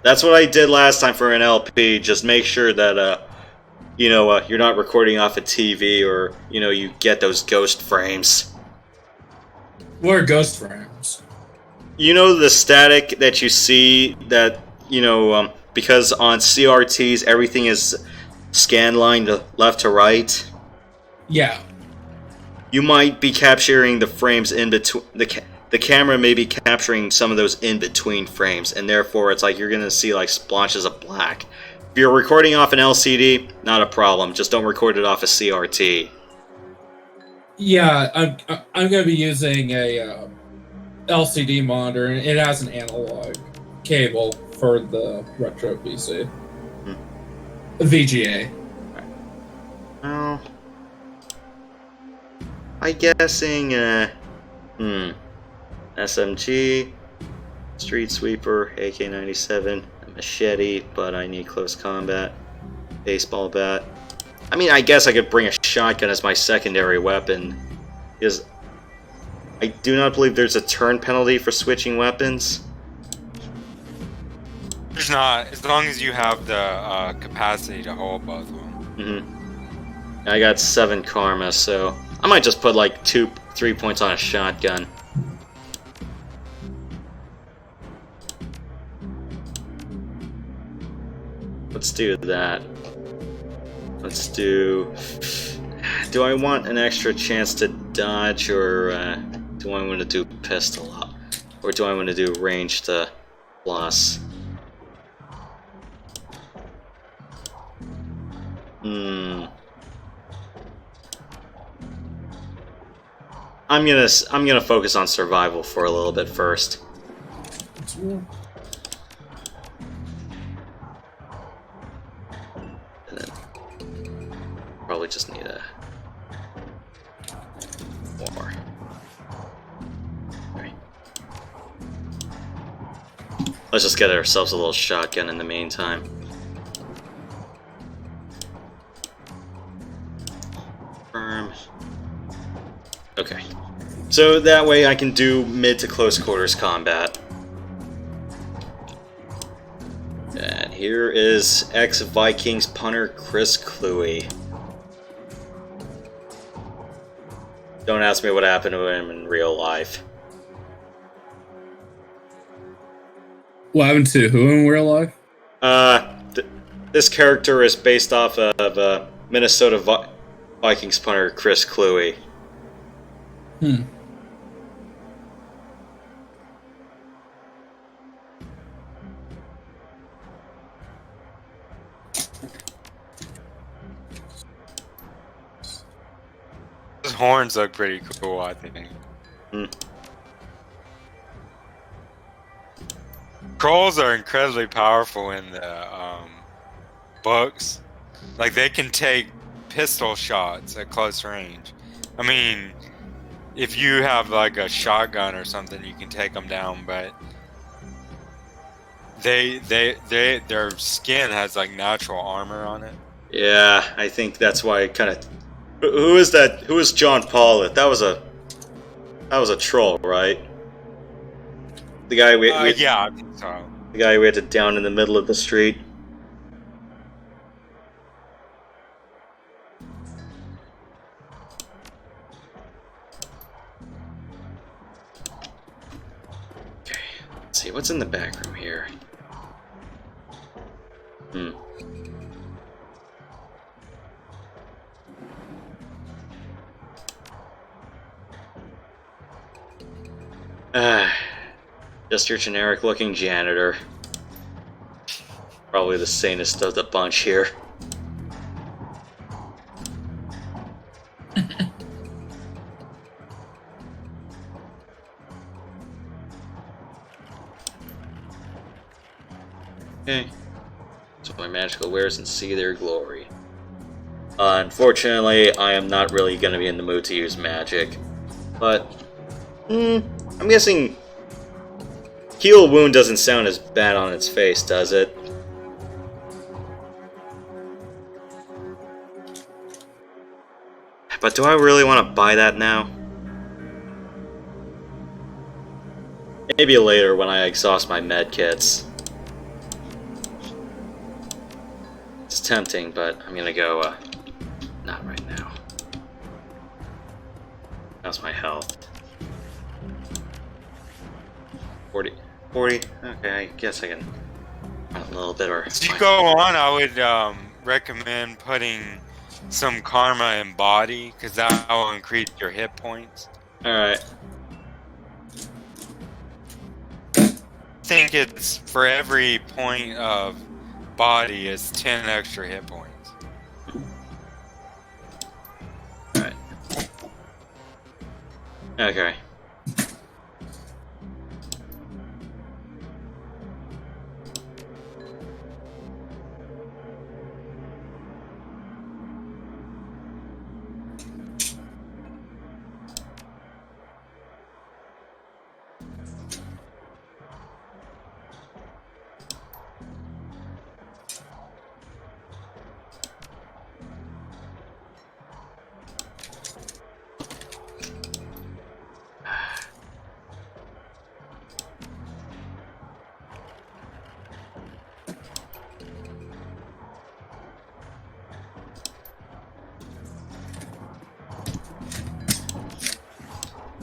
That's what I did last time for an LP. Just make sure that you're not recording off a TV, or you get those ghost frames. What are ghost frames? You know the static that you see that because on CRTs everything is scan line left to right. Yeah. You might be capturing the frames in between. The camera may be capturing some of those in between frames, and therefore it's like you're gonna see like splotches of black. If you're recording off an LCD, not a problem. Just don't record it off a CRT. Yeah, I'm gonna be using a LCD monitor, and it has an analog cable for the retro PC. A VGA. Well, I'm guessing, SMG, Street Sweeper, AK-97, a machete, but I need close combat, baseball bat. I mean, I guess I could bring a shotgun as my secondary weapon, because I do not believe there's a turn penalty for switching weapons. There's not, as long as you have the capacity to hold both of them. Mm-hmm. I got 7 karma, so I might just put like 2-3 points on a shotgun. Let's do that. Let's do... Do I want an extra chance to dodge, or do I want to do pistol? Or do I want to do range to plus? I'm gonna focus on survival for a little bit first. And then probably just need a more. Right. Let's just get ourselves a little shotgun in the meantime. Firm. Okay. So that way I can do mid to close quarters combat. And here is ex-Vikings punter Chris Cluey. Don't ask me what happened to him in real life. What happened to who in real life? This character is based off of Minnesota Vikings punter Chris Cluey. His horns look pretty cool, I think. Trolls are incredibly powerful in the books. Like, they can take pistol shots at close range. I mean, if you have like a shotgun or something, you can take them down, but their skin has like natural armor on it. Yeah, I think that's why it kind of. Who is that? Who is John Pollitt? That was a troll, right? The guy Yeah, I think so. The guy we had to down in the middle of the street. Okay, let's see what's in the back room here. Just your generic looking janitor. Probably the sanest of the bunch here. Okay. So my magical wares and see their glory. Unfortunately, I am not really going to be in the mood to use magic. But, I'm guessing heal wound doesn't sound as bad on its face, does it? But do I really want to buy that now? Maybe later when I exhaust my med kits. It's tempting, but I'm gonna go, not right now. How's my health? 40. 40? Okay, I guess I can run a little bit or... As you go on, I would recommend putting some karma in body, because that will increase your hit points. Alright. I think it's for every point of body, it's 10 extra hit points. Alright. Okay.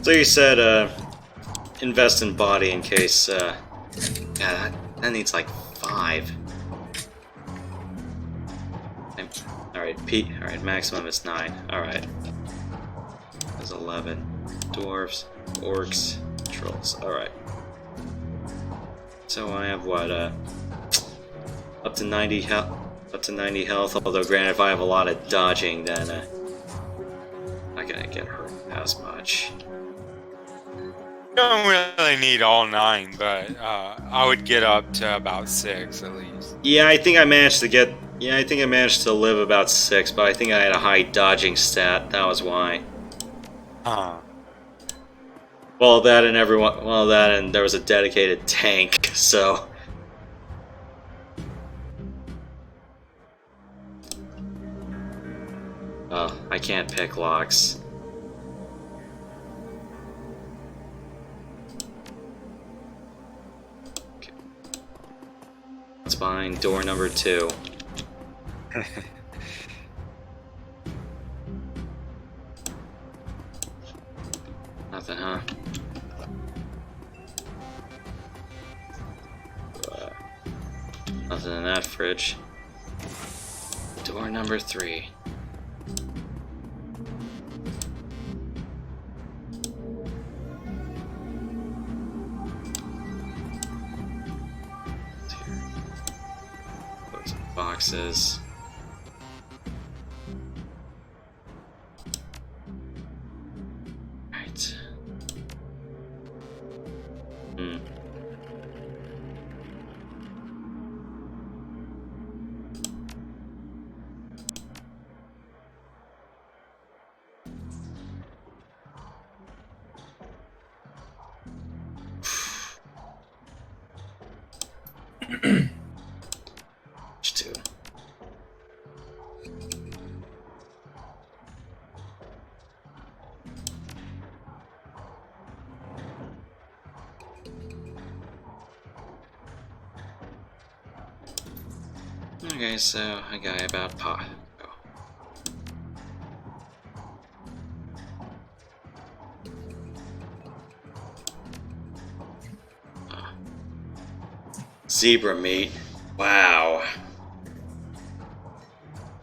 So you said, invest in body in case, yeah, that needs like 5. Alright, alright, maximum is 9. Alright. There's 11. Dwarves, orcs, trolls. Alright. So I have what, up to 90 health. Up to 90 health, although granted if I have a lot of dodging, then, I'm not gonna get hurt as much. You don't really need all 9, but I would get up to about 6 at least. Yeah, I think I managed to get... Yeah, I think I managed to live about 6, but I think I had a high dodging stat. That was why. Well, that and everyone... Well, that and there was a dedicated tank, so... Oh, I can't pick locks. Okay. It's fine. Door number 2. Nothing, huh? Nothing in that fridge. Door number 3. Those boxes. Right. Two. Okay, so a guy about pot. Oh. Zebra meat. Wow.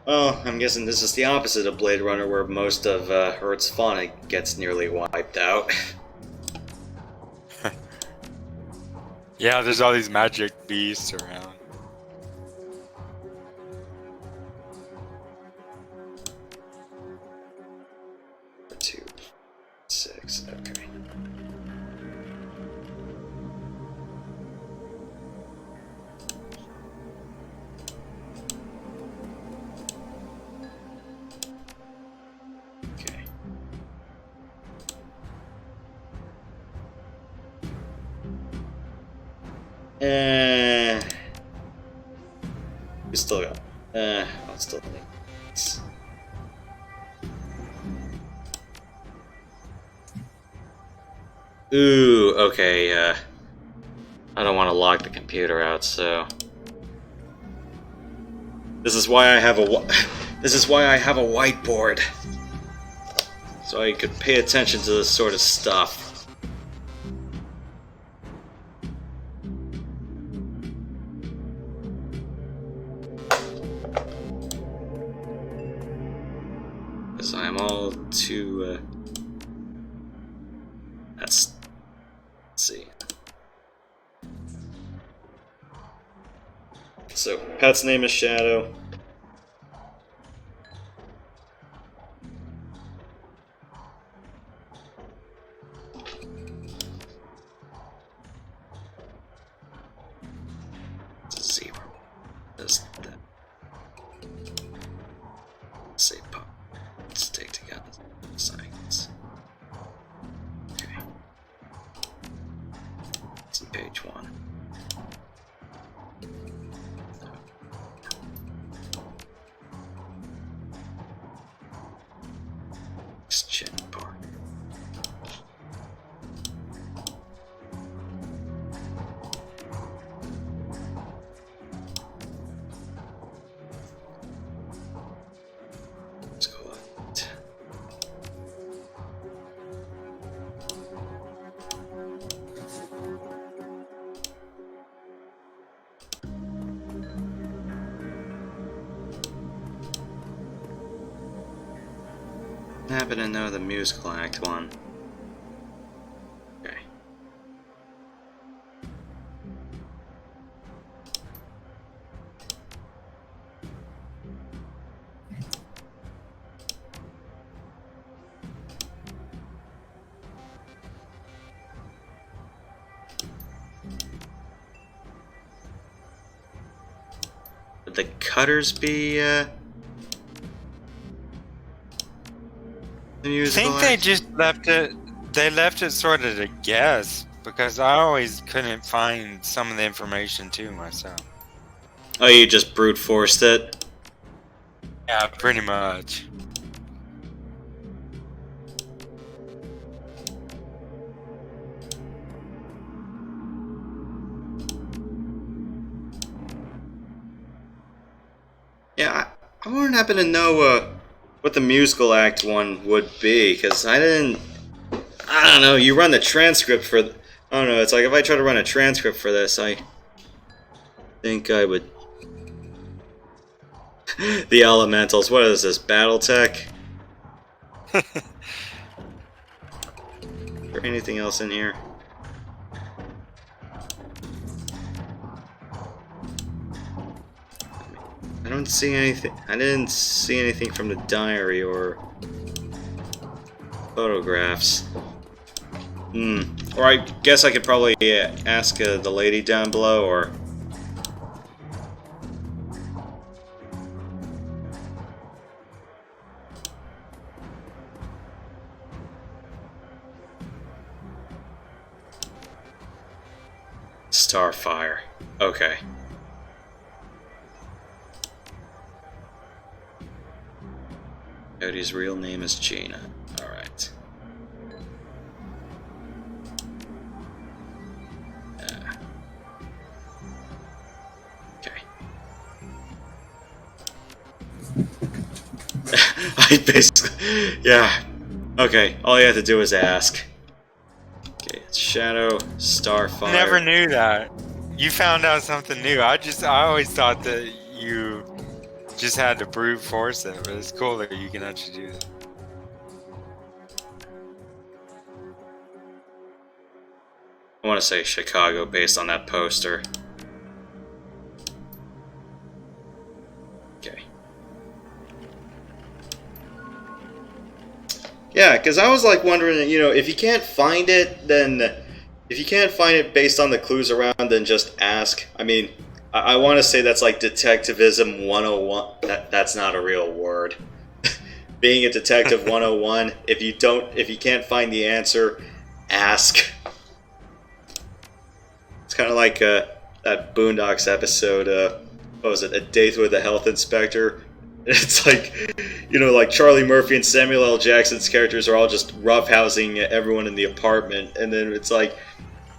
Well, I'm guessing this is the opposite of Blade Runner, where most of Earth's fauna gets nearly wiped out. Yeah, there's all these magic beasts around. Two, 6, okay. We still got. I'll still think. Ooh, okay. I don't want to log the computer out, so this is why I have a whiteboard, so I could pay attention to this sort of stuff. Because I'm all too. Let's see. So, pet's name is Shadow. Zero. Does that? Say pop. Let's take together. Science. Okay. See page 1. Chin part. Let's go out. Happen to know the musical act one. Okay. Would the cutters be the I musical think they act? just left it. They left it sort of to guess because I always couldn't find some of the information too myself. Oh, you just brute forced it? Yeah, pretty much. Yeah, I wouldn't happen to know what the musical act one would be, because I don't know, you run the transcript for, I don't know, it's like if I try to run a transcript for this, I think I would, the elementals, what is this, Battletech? Is there anything else in here? I don't see anything. I didn't see anything from the diary or photographs. Or I guess I could probably ask the lady down below, or... Starfire. Okay. Cody's real name is Gina. Alright. Okay. I basically... Yeah. Okay, all you have to do is ask. Okay, it's Shadow, Starfire... Never knew that. You found out something new. I always thought that you just had to brute force it, but it's cool that you can actually do that. I want to say Chicago based on that poster. Okay. Yeah, because I was like wondering, you know, if you can't find it, then... If you can't find it based on the clues around, then just ask. I mean, I want to say that's like Detectivism 101. That's not a real word. Being a detective 101, if you can't find the answer, ask. It's kind of like that Boondocks episode, what was it, A Date with a Health Inspector? It's like, you know, like Charlie Murphy and Samuel L. Jackson's characters are all just roughhousing everyone in the apartment, and then it's like,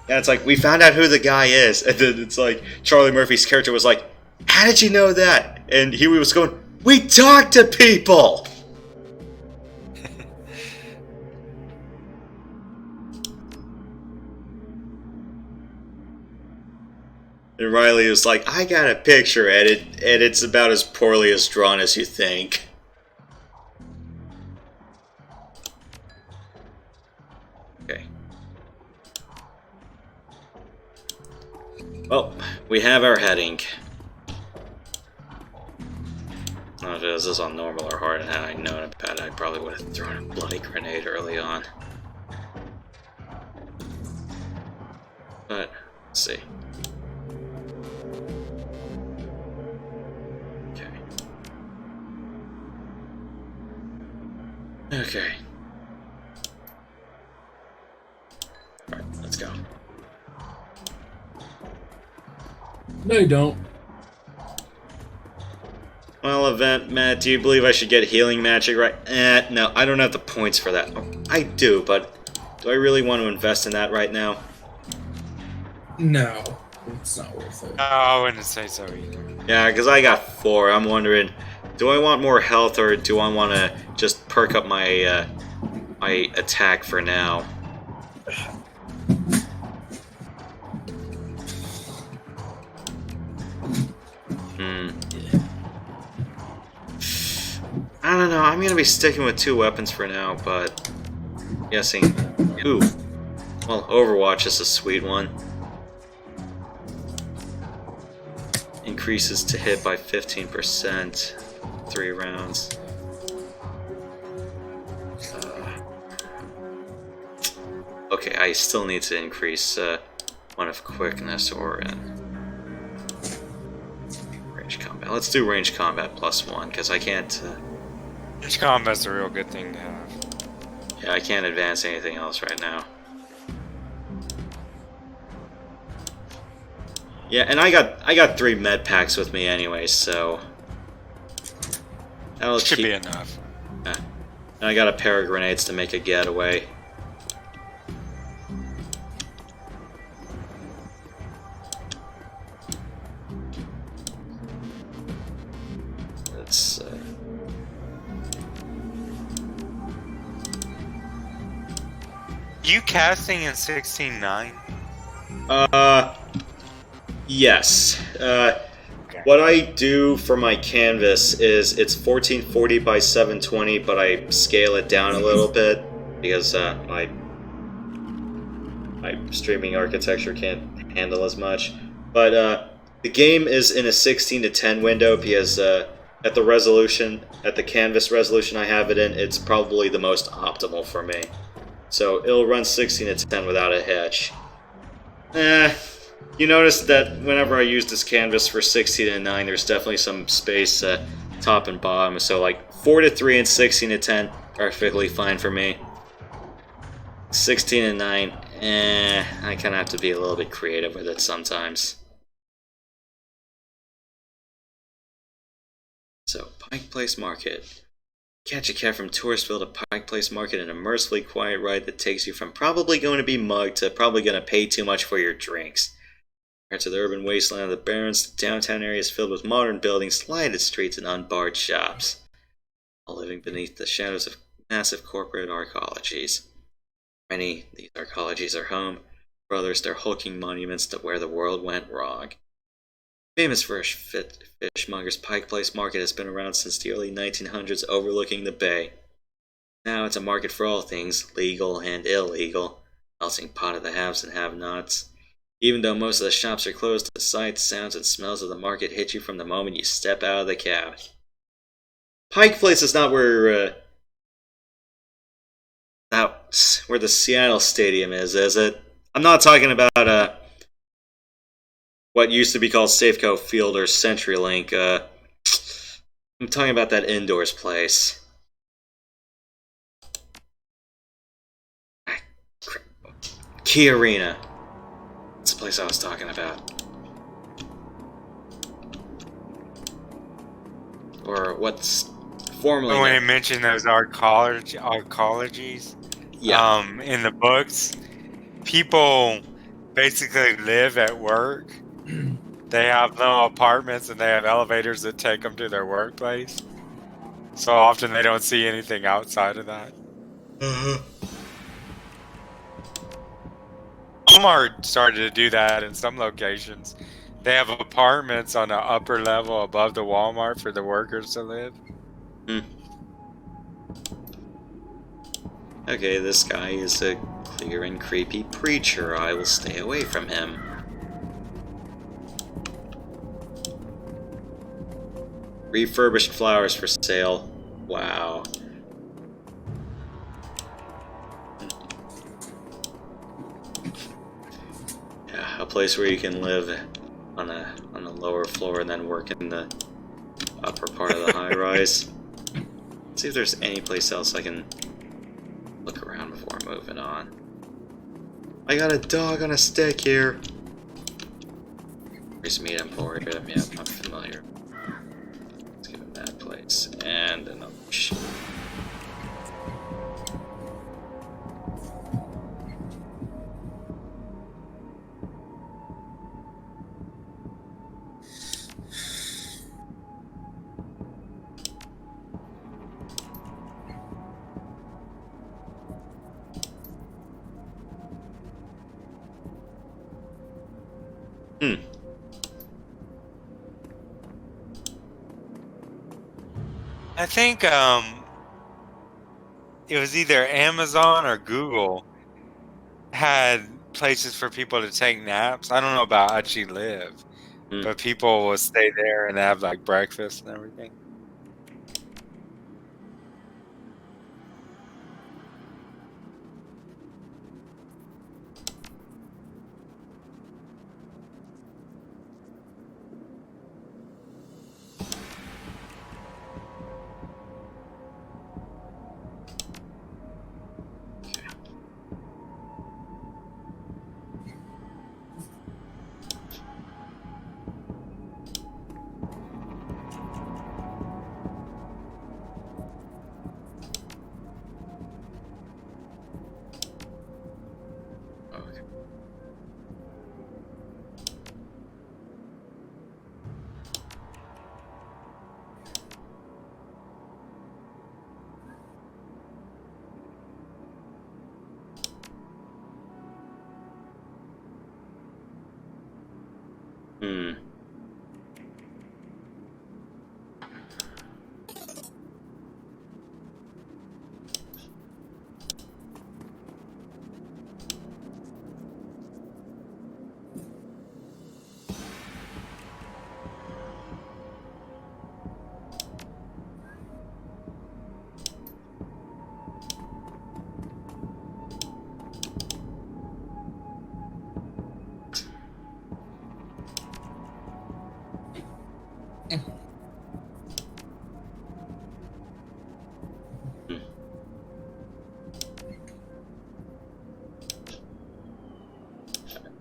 Yeah, it's like, we found out who the guy is. And then it's like, Charlie Murphy's character was like, how did you know that? And Huey was going, we talk to people! And Riley was like, I got a picture, and it's about as poorly as drawn as you think. Okay. Well, we have our heading. I don't know if it was this on normal or hard, and had I known about it, I probably would have thrown a bloody grenade early on. But, let's see. Okay. Alright, let's go. No, you don't. Well, event, Matt, do you believe I should get healing magic right? No, I don't have the points for that. Oh, I do, but do I really want to invest in that right now? No, it's not worth it. No, I wouldn't say so either. Yeah, because I got 4. I'm wondering, do I want more health or do I want to just perk up my my attack for now? I don't know. I'm gonna be sticking with 2 weapons for now, but guessing. Ooh, well, Overwatch is a sweet one. Increases to hit by 15%, 3 rounds. Okay, I still need to increase one of quickness or range combat. Let's do range combat +1 because I can't. Range combat's a real good thing to have. Yeah, I can't advance anything else right now. Yeah, and I got 3 med packs with me anyway, so that'll Should be enough. Yeah. And I got a pair of grenades to make a getaway. Let's You casting in 16:9? Yes. Okay. What I do for my canvas is it's 1440 by 720, but I scale it down a little bit because my streaming architecture can't handle as much. But the game is in a 16:10 window because at the canvas resolution I have it in, it's probably the most optimal for me. So it'll run 16:10 without a hitch. You notice that whenever I use this canvas for 16:9, there's definitely some space top and bottom. So like 4:3 and 16:10, perfectly fine for me. 16:9, I kind of have to be a little bit creative with it sometimes. So, Pike Place Market. Catch a cab from Touristville to Pike Place Market, an immersively quiet ride that takes you from probably going to be mugged to probably going to pay too much for your drinks. Parts of the urban wasteland of the Barrens, the downtown area is filled with modern buildings, lighted streets, and unbarred shops, all living beneath the shadows of massive corporate arcologies. Many these arcologies are home, for others they're hulking monuments to where the world went wrong. Famous for fishmongers, Pike Place Market has been around since the early 1900s, overlooking the bay. Now it's a market for all things, legal and illegal, melting pot of the haves and have-nots. Even though most of the shops are closed, the sights, sounds, and smells of the market hit you from the moment you step out of the cab. Pike Place is not where the Seattle Stadium is it? I'm not talking about what used to be called Safeco Field or CenturyLink. I'm talking about that indoors place. Key Arena. That's the place I was talking about. Or what's formerly... When you mentioned those arcologies, yeah. in the books, people basically live at work. They have no apartments and they have elevators that take them to their workplace. So often they don't see anything outside of that. Walmart started to do that in some locations. They have apartments on the upper level above the Walmart for the workers to live. Okay, this guy is a clear and creepy preacher. I will stay away from him. Refurbished flowers for sale. Wow. Yeah, a place where you can live on the lower floor and then work in the upper part of the high rise. Let's see if there's any place else I can look around before moving on. I got a dog on a stick here. Where's Meat Emporium? Yeah, I'm not familiar. Let's give him that place. And another sheep. I think it was either Amazon or Google had places for people to take naps. I don't know about actually live, but people will stay there and have like breakfast and everything.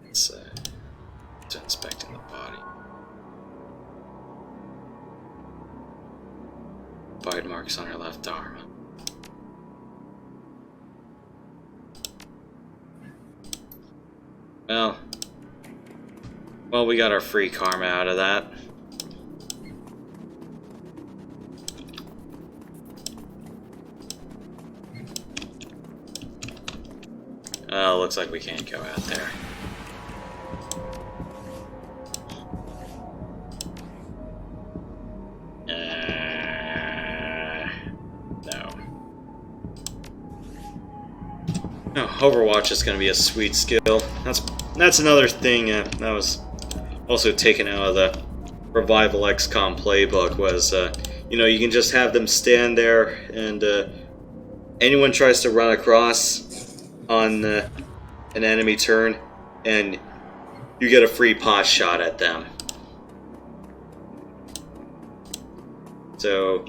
It's to inspecting the body. Bite marks on her left arm. Well, we got our free karma out of that. Looks like we can't go out there. No, Overwatch is going to be a sweet skill. That's another thing that was also taken out of the Revival XCOM playbook was, you can just have them stand there and anyone tries to run across on an enemy turn and you get a free pot shot at them. So,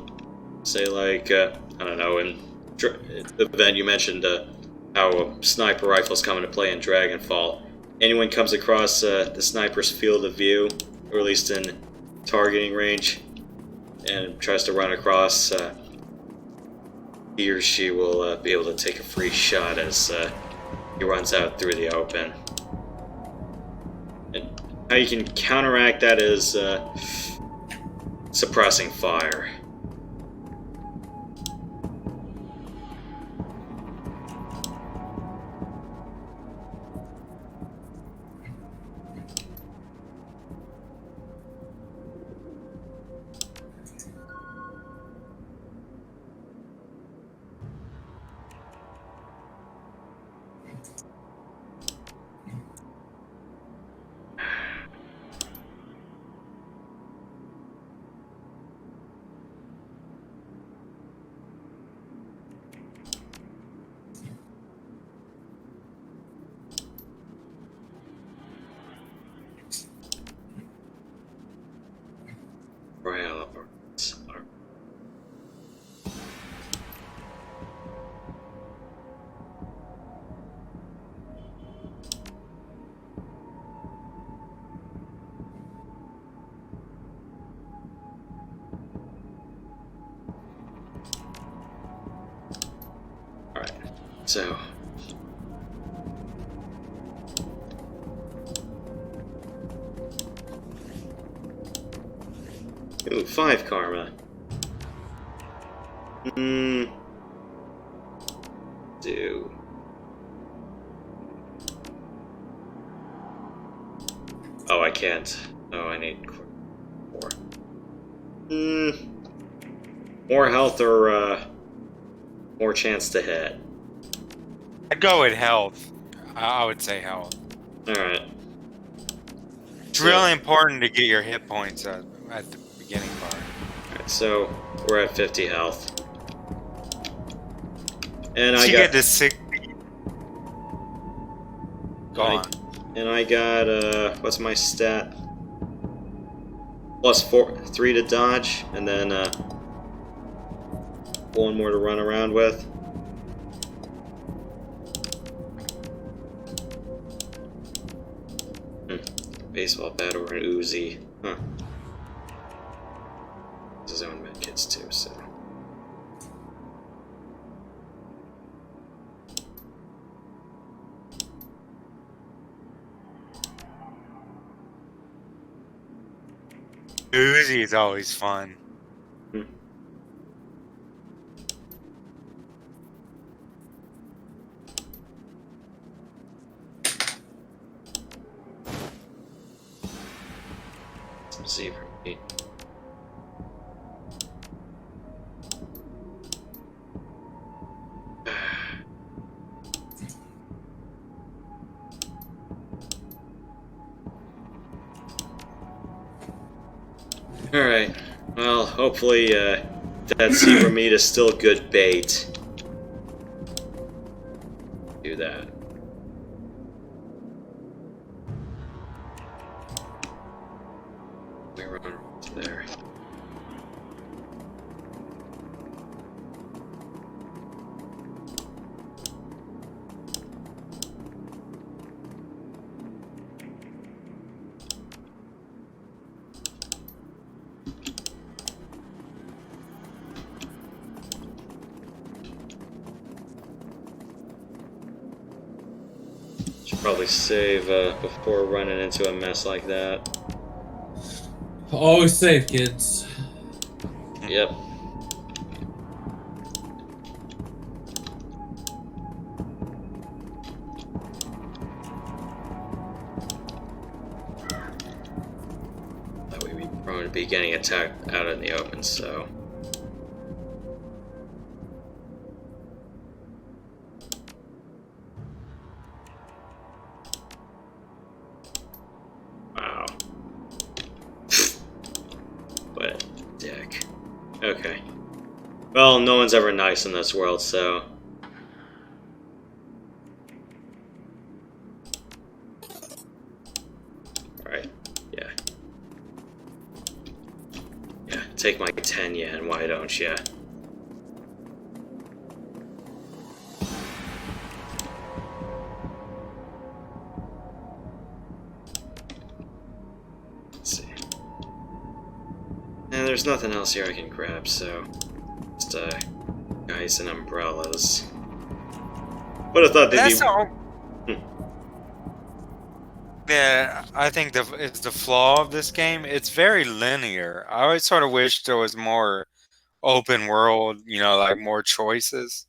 say like, I don't know, in the event you mentioned how sniper rifles come into play in Dragonfall. Anyone comes across the sniper's field of view, or at least in targeting range, and tries to run across, he or she will be able to take a free shot as he runs out through the open. And how you can counteract that is suppressing fire. Alright, so ooh, 5 karma. Do. Oh, I can't. Oh, I need 4. More health or more chance to hit. I'd go with health. I would say health. Alright. It's really important to get your hit points at the beginning part. Alright, so we're at 50 health. And So I you got get to 60. Go on. And I got what's my stat? Plus 3 to dodge, and then 1 more to run around with. Baseball bat or an Uzi. Huh. His own medkits too, so. Uzi is always fun. See for me. Alright, well, hopefully that zebra meat is still good bait. Do that. We run there. Should probably save before running into a mess like that. Always save, kids. Yep. That way we'd prone to be getting attacked out in the open, so. Wow. What a dick. Okay. Well, no one's ever nice in this world, so. Alright, yeah. Yeah, take my 10 yen, why don't ya? Let's see. And there's nothing else here I can grab, so. Just, guys and umbrellas. Would have thought they'd That's be. all. Yeah, I think it's the flaw of this game. It's very linear. I always sort of wish there was more open world, like more choices.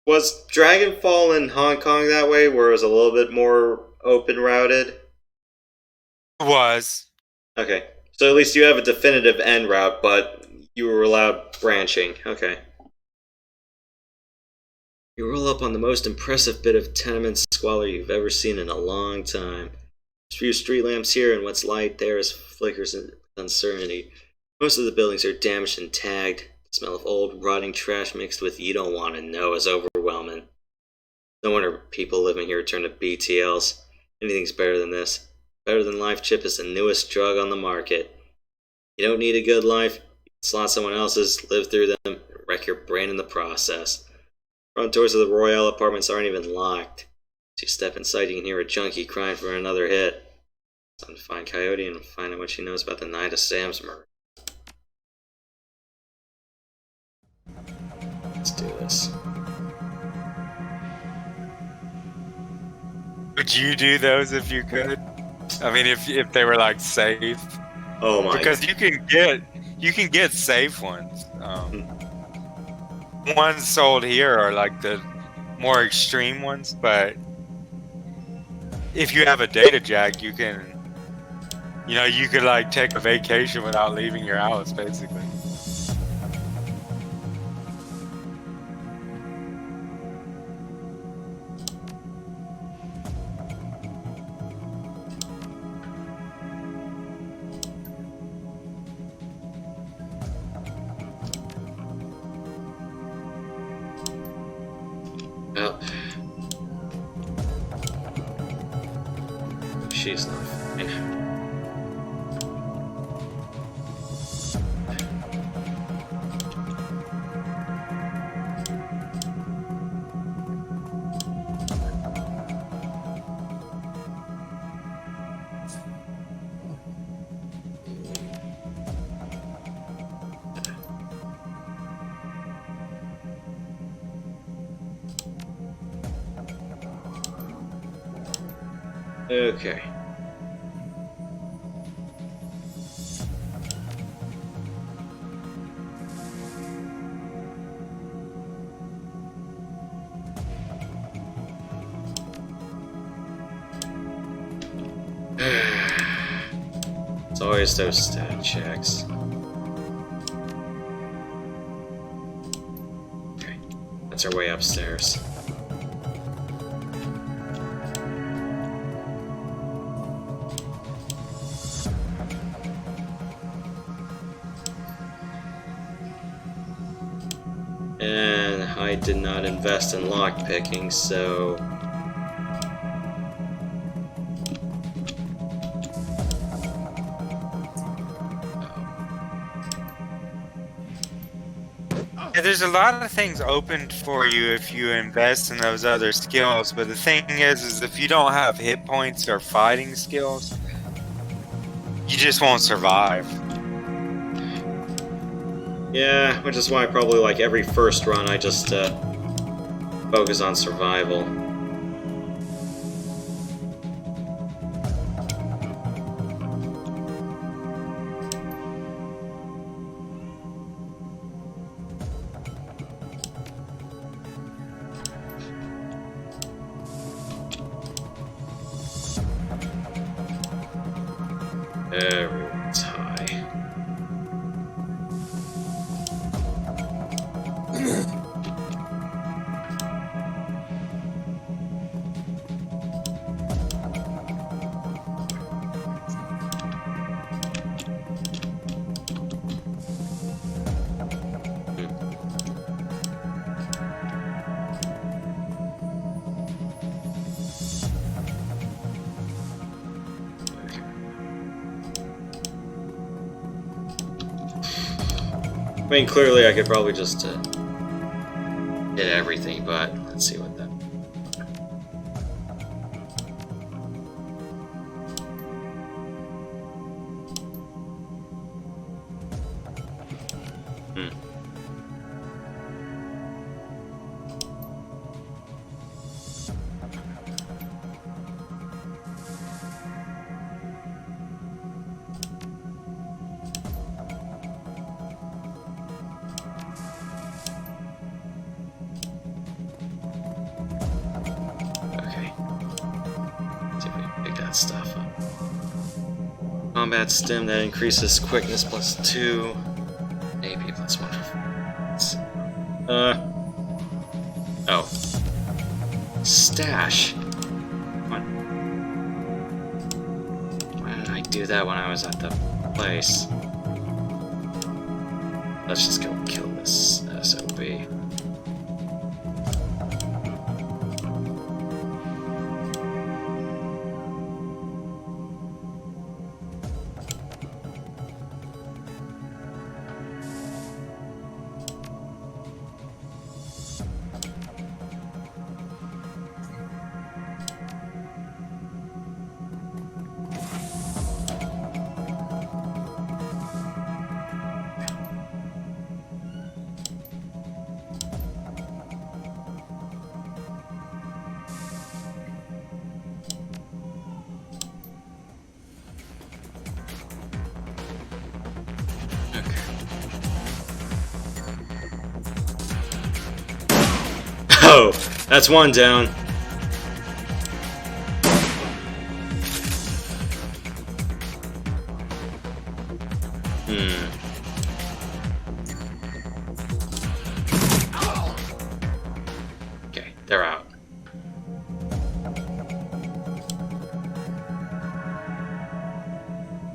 Was Dragonfall in Hong Kong that way, where it was a little bit more open routed? Was. Okay, so at least you have a definitive end route, but you were allowed branching. Okay. You roll up on the most impressive bit of tenement squalor you've ever seen in a long time. There's few street lamps here, and what's light there is flickers in uncertainty. Most of the buildings are damaged and tagged. The smell of old, rotting trash mixed with you don't want to know is overwhelming. No wonder people living here turn to BTLs. Anything's better than this. Better Than Life chip is the newest drug on the market. You don't need a good life. You can slot someone else's, live through them, and wreck your brain in the process. Front doors of the Royale apartments aren't even locked. As you step inside, you can hear a junkie crying for another hit. It's time to find Coyote and find out what she knows about the night of Sam's murder. Let's do this. Would you do those if you could? I mean, if they were like safe, Oh my. because you can get safe ones. Ones sold here are like the more extreme ones, but if you have a data jack, you could like take a vacation without leaving your house, basically. Well, she's not fine. Okay. It's always those stat checks. Okay, that's our way upstairs. And I did not invest in lockpicking, so... Yeah, there's a lot of things open for you if you invest in those other skills, but the thing is if you don't have hit points or fighting skills, you just won't survive. Yeah, which is why probably like every first run I just focus on survival. Everyone's high. I mean, clearly I could probably just hit everything, but let's see what that... that stuff up. Combat stim that increases quickness +2. AP +1. Oh. Stash. What? Why didn't I do that when I was at the place? Let's just go kill this SOB. Oh, that's one down. Okay, they're out.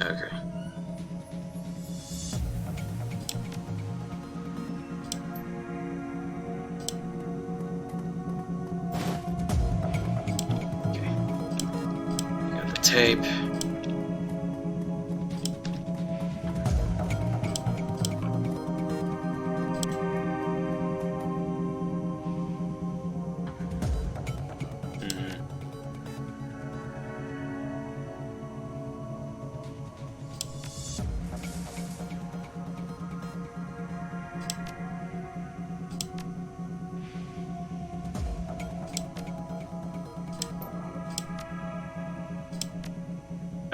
Okay. Tape.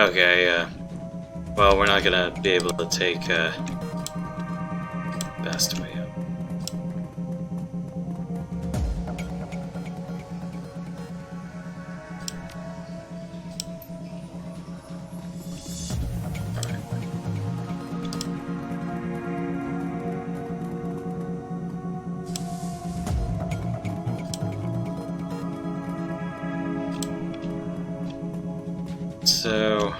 Okay, well, we're not gonna be able to take, best way up. Alright. So...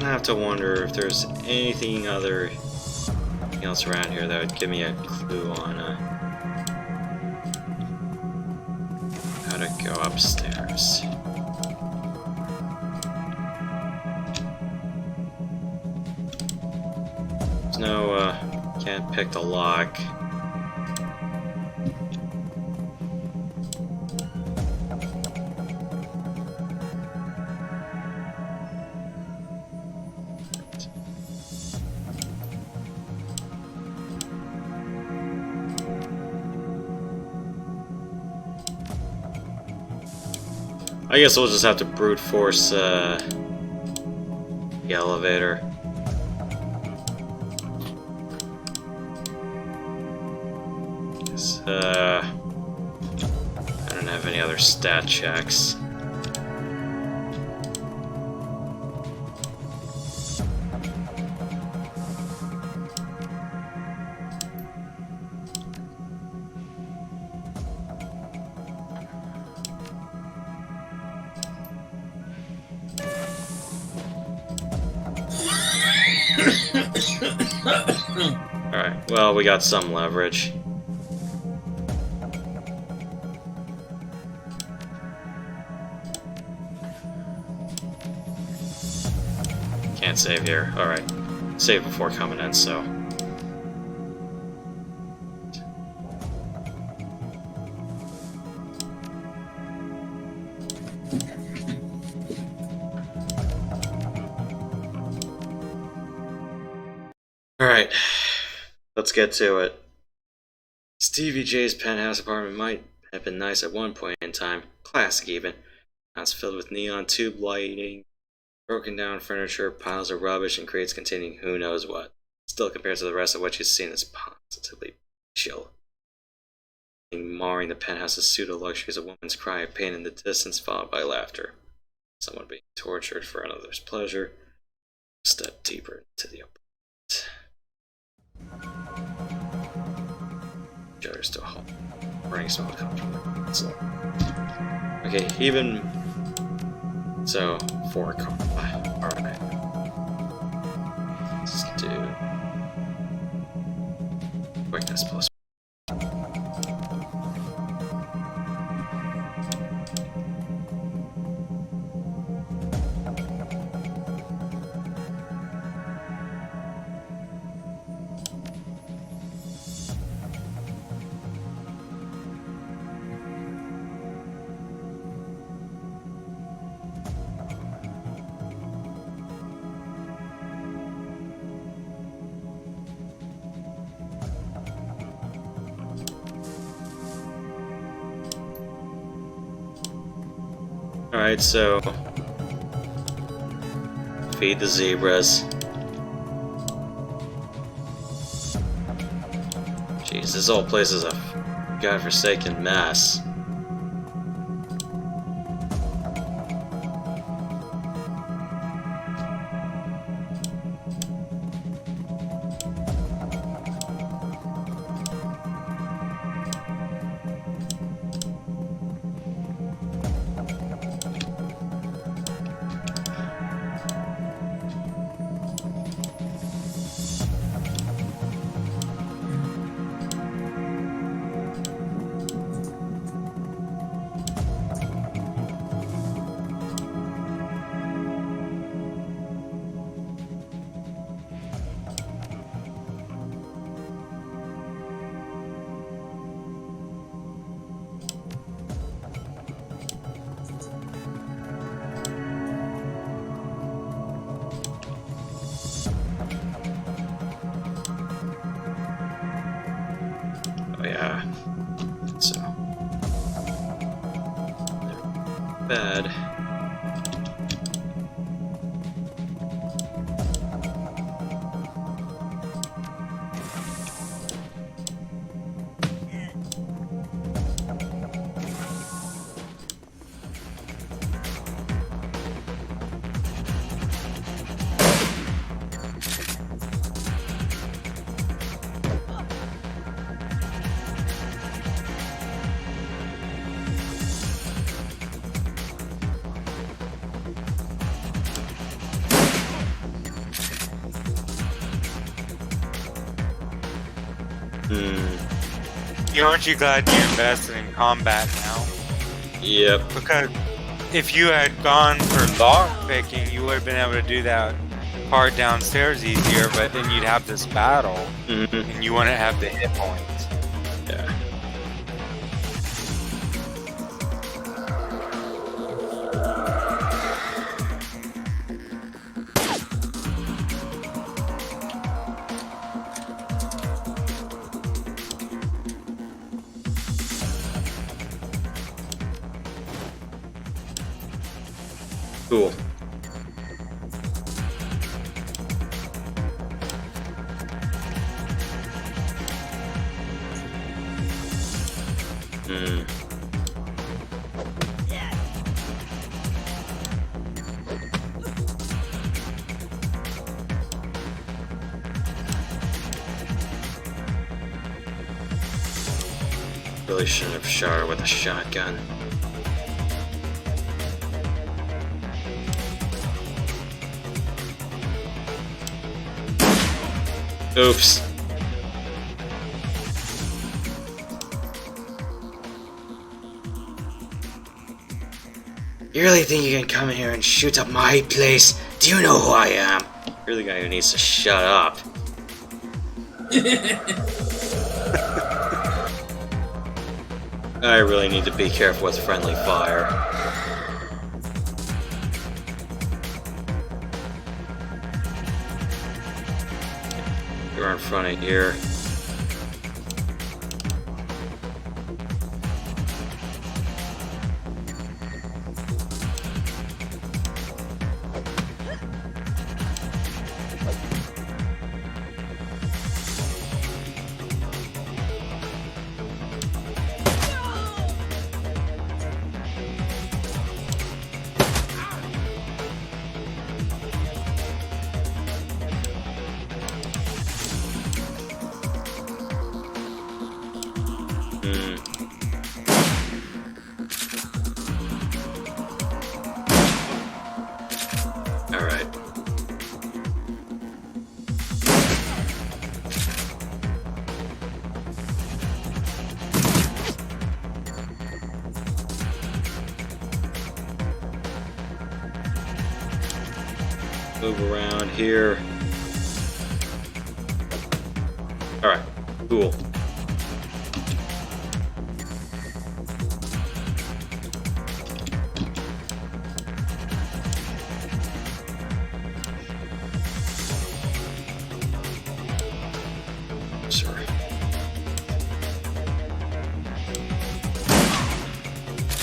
I have to wonder if there's anything else around here that would give me a clue on how to go upstairs. There's no, can't pick the lock. I guess we'll just have to brute force the elevator. I don't have any other stat checks. Alright, well, we got some leverage. Can't save here. Alright. Save before coming in, so... Alright. Let's get to it. Stevie J's penthouse apartment might have been nice at one point in time. Classic, even. Now it's filled with neon tube lighting, broken down furniture, piles of rubbish, and crates containing who knows what. Still, compared to the rest of what she's seen, is positively chill. Marring the penthouse's pseudo-luxury is a woman's cry of pain in the distance, followed by laughter. Someone being tortured for another's pleasure. Step deeper into the apartment. Shutters to a halt. Burning smoke comes from the console. Okay, even so, 4 car. Alright. Let's do quickness plus. Alright, so feed the zebras. Jeez, this whole place is a godforsaken mess. Oh yeah, so bad. Aren't you glad you invested in combat now? Yep. Because if you had gone for lock picking, you would have been able to do that part downstairs easier, but then you'd have this battle, and you wouldn't have the hit points. Yeah. Cool. Really shouldn't have showered with a shotgun. Oops. You really think you can come in here and shoot up my place? Do you know who I am? You're the guy who needs to shut up. I really need to be careful with friendly fire. You're in front of here. Move around here. Alright, cool. Sorry.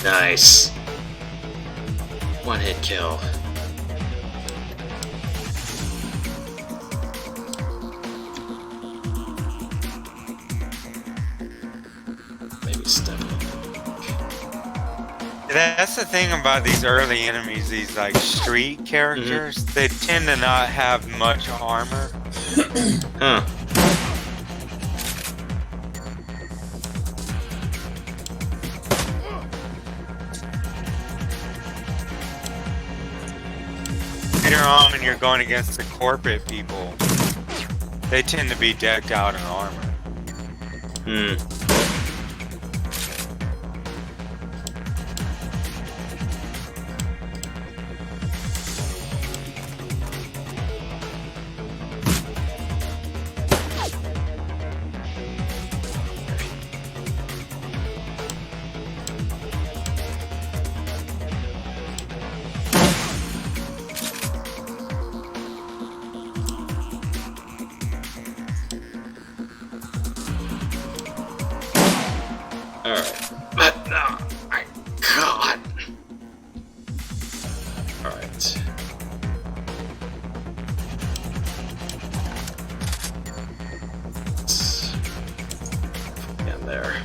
Nice. One hit kill. Maybe step up. That's the thing about these early enemies, these like street characters. They tend to not have much armor. Huh. Later on, when you're going against the corporate people, they tend to be decked out in armor. Hmm. Alright. But no, my God. Alright. Let's get in there.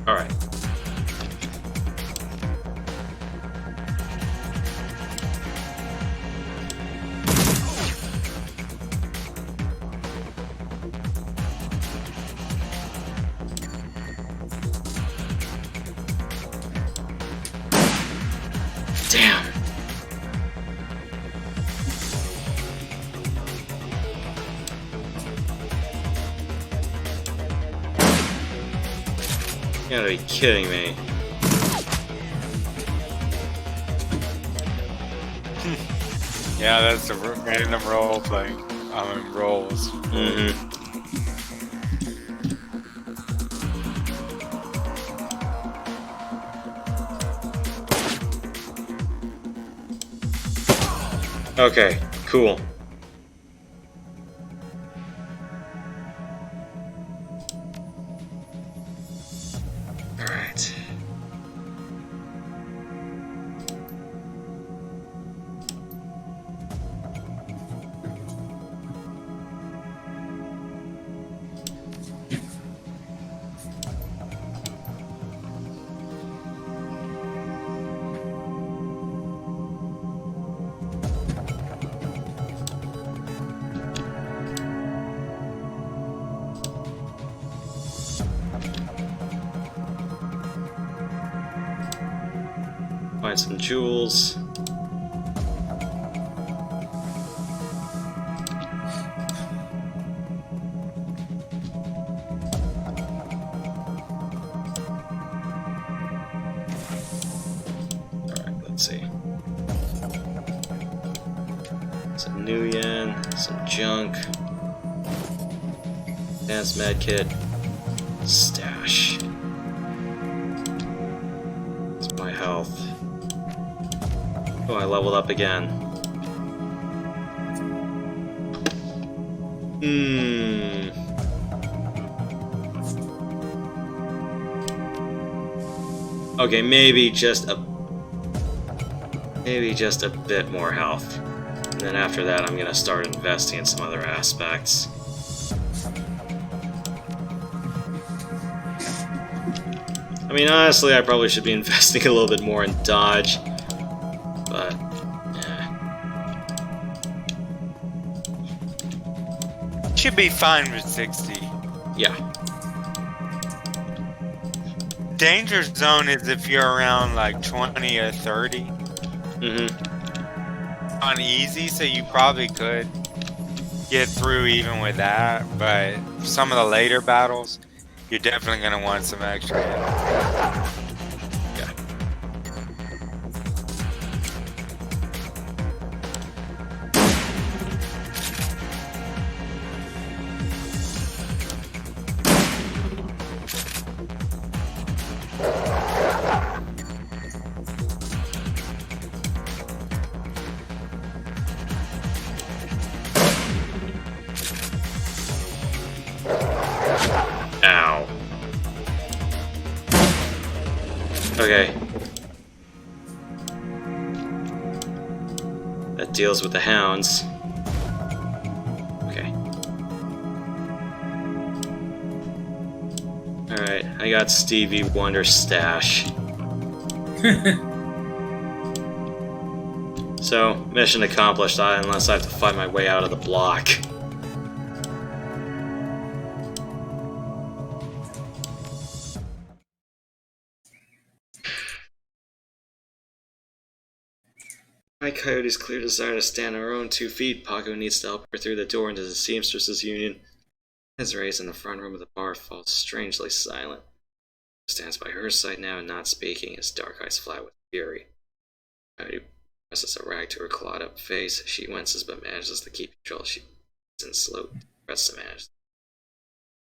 Alright. Damn. You gotta be kidding me. Yeah, that's a random role playing. Rolls. Mm-hmm. Okay, cool. Alright. Find some jewels. Alright, let's see. Some new yen, some junk. Advanced med kit. Stash. It's my health. Oh, I leveled up again. Okay, maybe just a bit more health. And then after that, I'm gonna start investing in some other aspects. I mean, honestly, I probably should be investing a little bit more in dodge, but Should be fine with 60. yeah. Danger zone is if you're around like 20 or 30 on easy, so you probably could get through even with that, but some of the later battles, you're definitely going to want some extra hit. Yeah. Ow. Okay. That deals with the hounds. Okay. Alright, I got Stevie Wonder's stash. So, mission accomplished, unless I have to fight my way out of the block. My Coyote's clear desire to stand on her own 2 feet. Paco needs to help her through the door into the Seamstresses Union. Desiree in the front room of the bar falls strangely silent. Stands by her side now, not speaking, his dark eyes flat with fury. Coyote presses a rag to her clawed up face. She winces but manages to keep control. She and slow press to manage.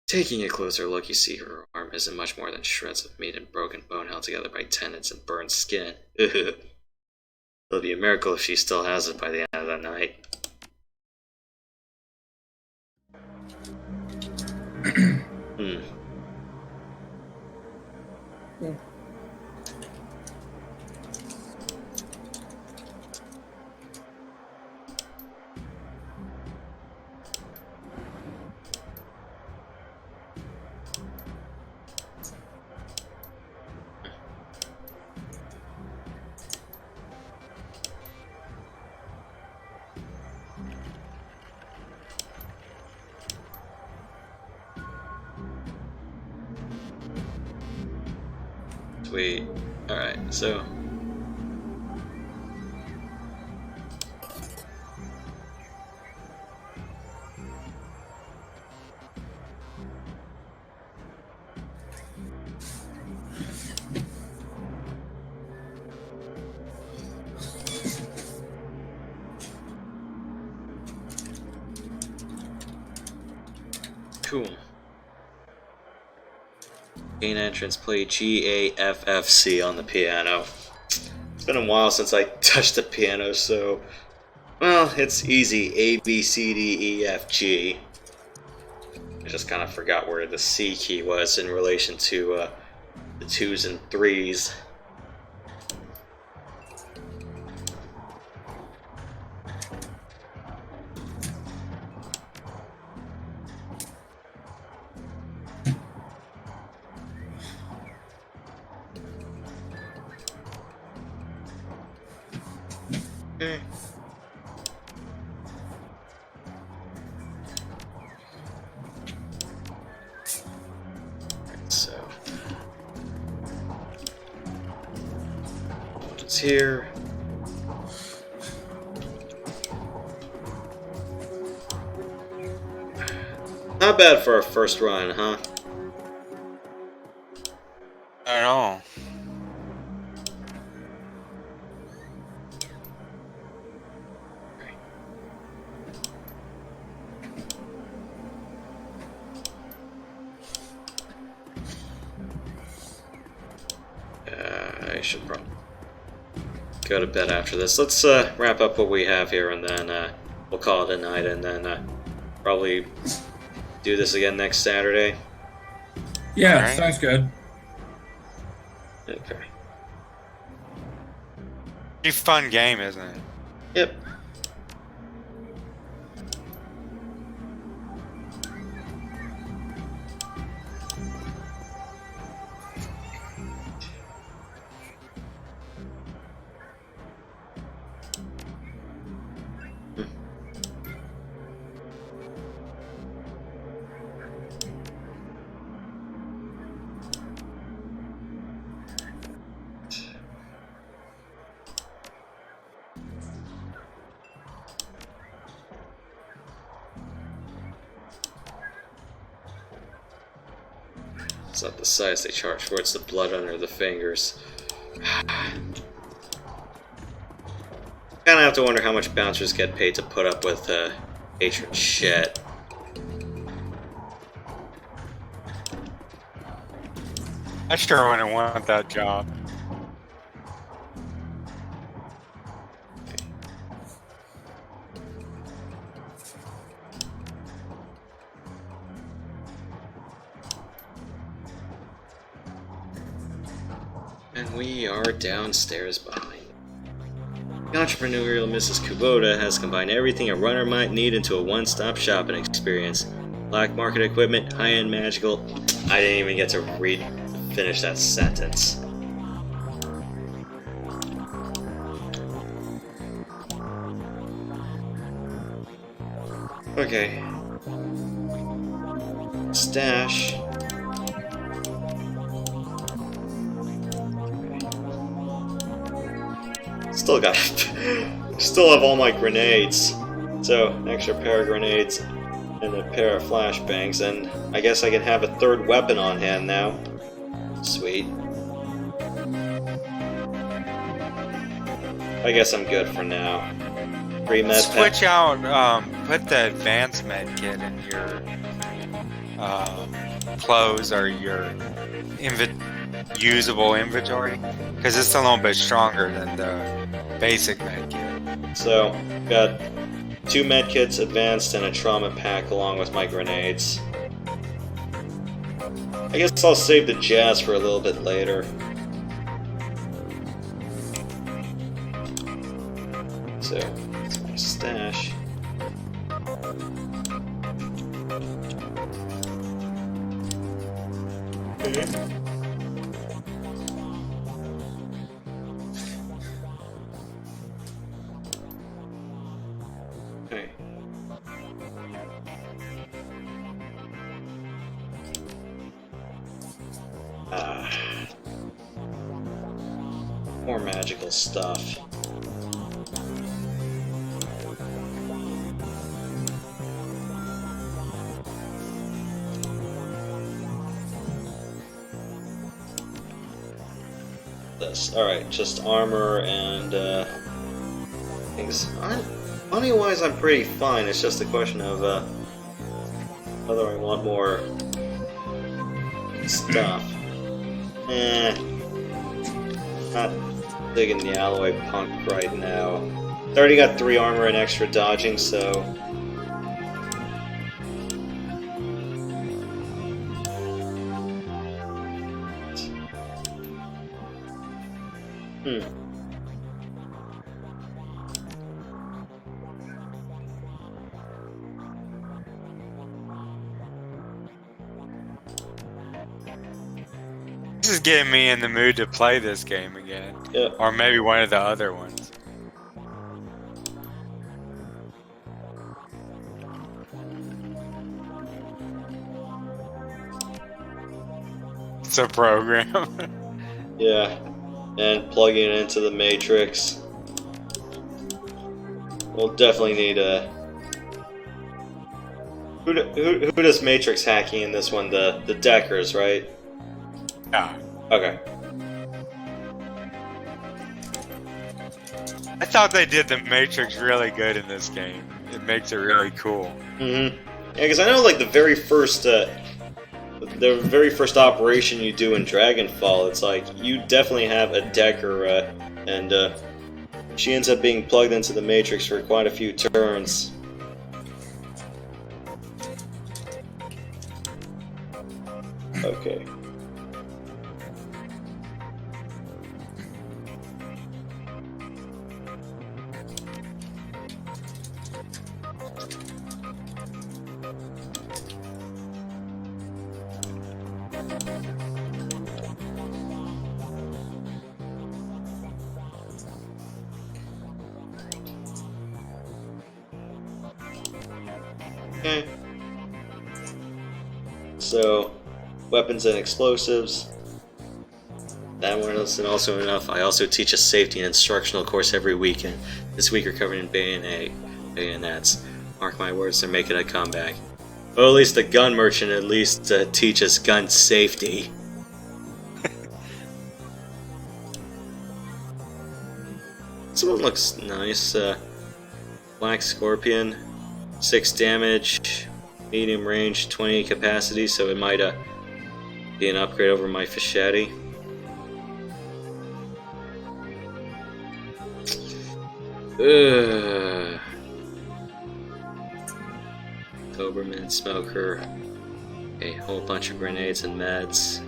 Taking a closer look, you see her arm isn't much more than shreds of meat and broken bone held together by tendons and burned skin. It'll be a miracle if she still has it by the end of the night. Sweet. Alright, so... Cool. Main entrance, play G-A-F-F-C on the piano. It's been a while since I touched the piano, so... Well, it's easy. A, B, C, D, E, F, G. I just kind of forgot where the C key was in relation to the 2s and 3s. Okay. So it's here. Not bad for our first run, huh? I don't know. I should probably go to bed after this. Let's wrap up what we have here, and then we'll call it a night, and then probably do this again next Saturday. Yeah, Alright. sounds good. Okay. Pretty fun game, isn't it? Yep. It's not the size they charge for, it's the blood under the fingers. Kinda have to wonder how much bouncers get paid to put up with patron shit. I sure wouldn't want that job. And we are downstairs behind. The entrepreneurial Mrs. Kubota has combined everything a runner might need into a one-stop shopping experience. Black market equipment, high-end magical. I didn't even get to finish that sentence. Okay. Stash. Still have all my grenades. So, extra pair of grenades and a pair of flashbangs, and I guess I can have a third weapon on hand now. Sweet. I guess I'm good for now. Free med pack. Switch out, put the advanced med kit in your clothes or your usable inventory, because it's a little bit stronger than the basic med kit. So, got 2 medkits advanced and a trauma pack along with my grenades. I guess I'll save the jazz for a little bit later. So, that's my stash. Okay. More magical stuff. This. Alright, just armor and things. Money-wise, I'm pretty fine. It's just a question of whether I want more stuff. Not digging the alloy punk right now. I already got 3 armor and extra dodging, so... This is getting me in the mood to play this game again. Yeah. Or maybe one of the other ones. It's a program. Yeah. And plugging it into the Matrix. We'll definitely need a... Who does Matrix hacking in this one? The Deckers, right? Yeah. Okay. I thought they did the Matrix really good in this game. It makes it really cool. Mm-hmm. Yeah, because I know, like, the very first operation you do in Dragonfall, it's like, you definitely have a Decker, and she ends up being plugged into the Matrix for quite a few turns. Okay. Okay. So, weapons and explosives. That one isn't also enough. I also teach a safety and instructional course every weekend. This week we're covering bayonets. Mark my words, they're making a comeback. Well, at least the gun merchant at least teaches gun safety. This one looks nice. Black Scorpion, 6 damage, medium range, 20 capacity, so it might be an upgrade over my Fischetti. Doberman, Smoker, a whole bunch of grenades and meds.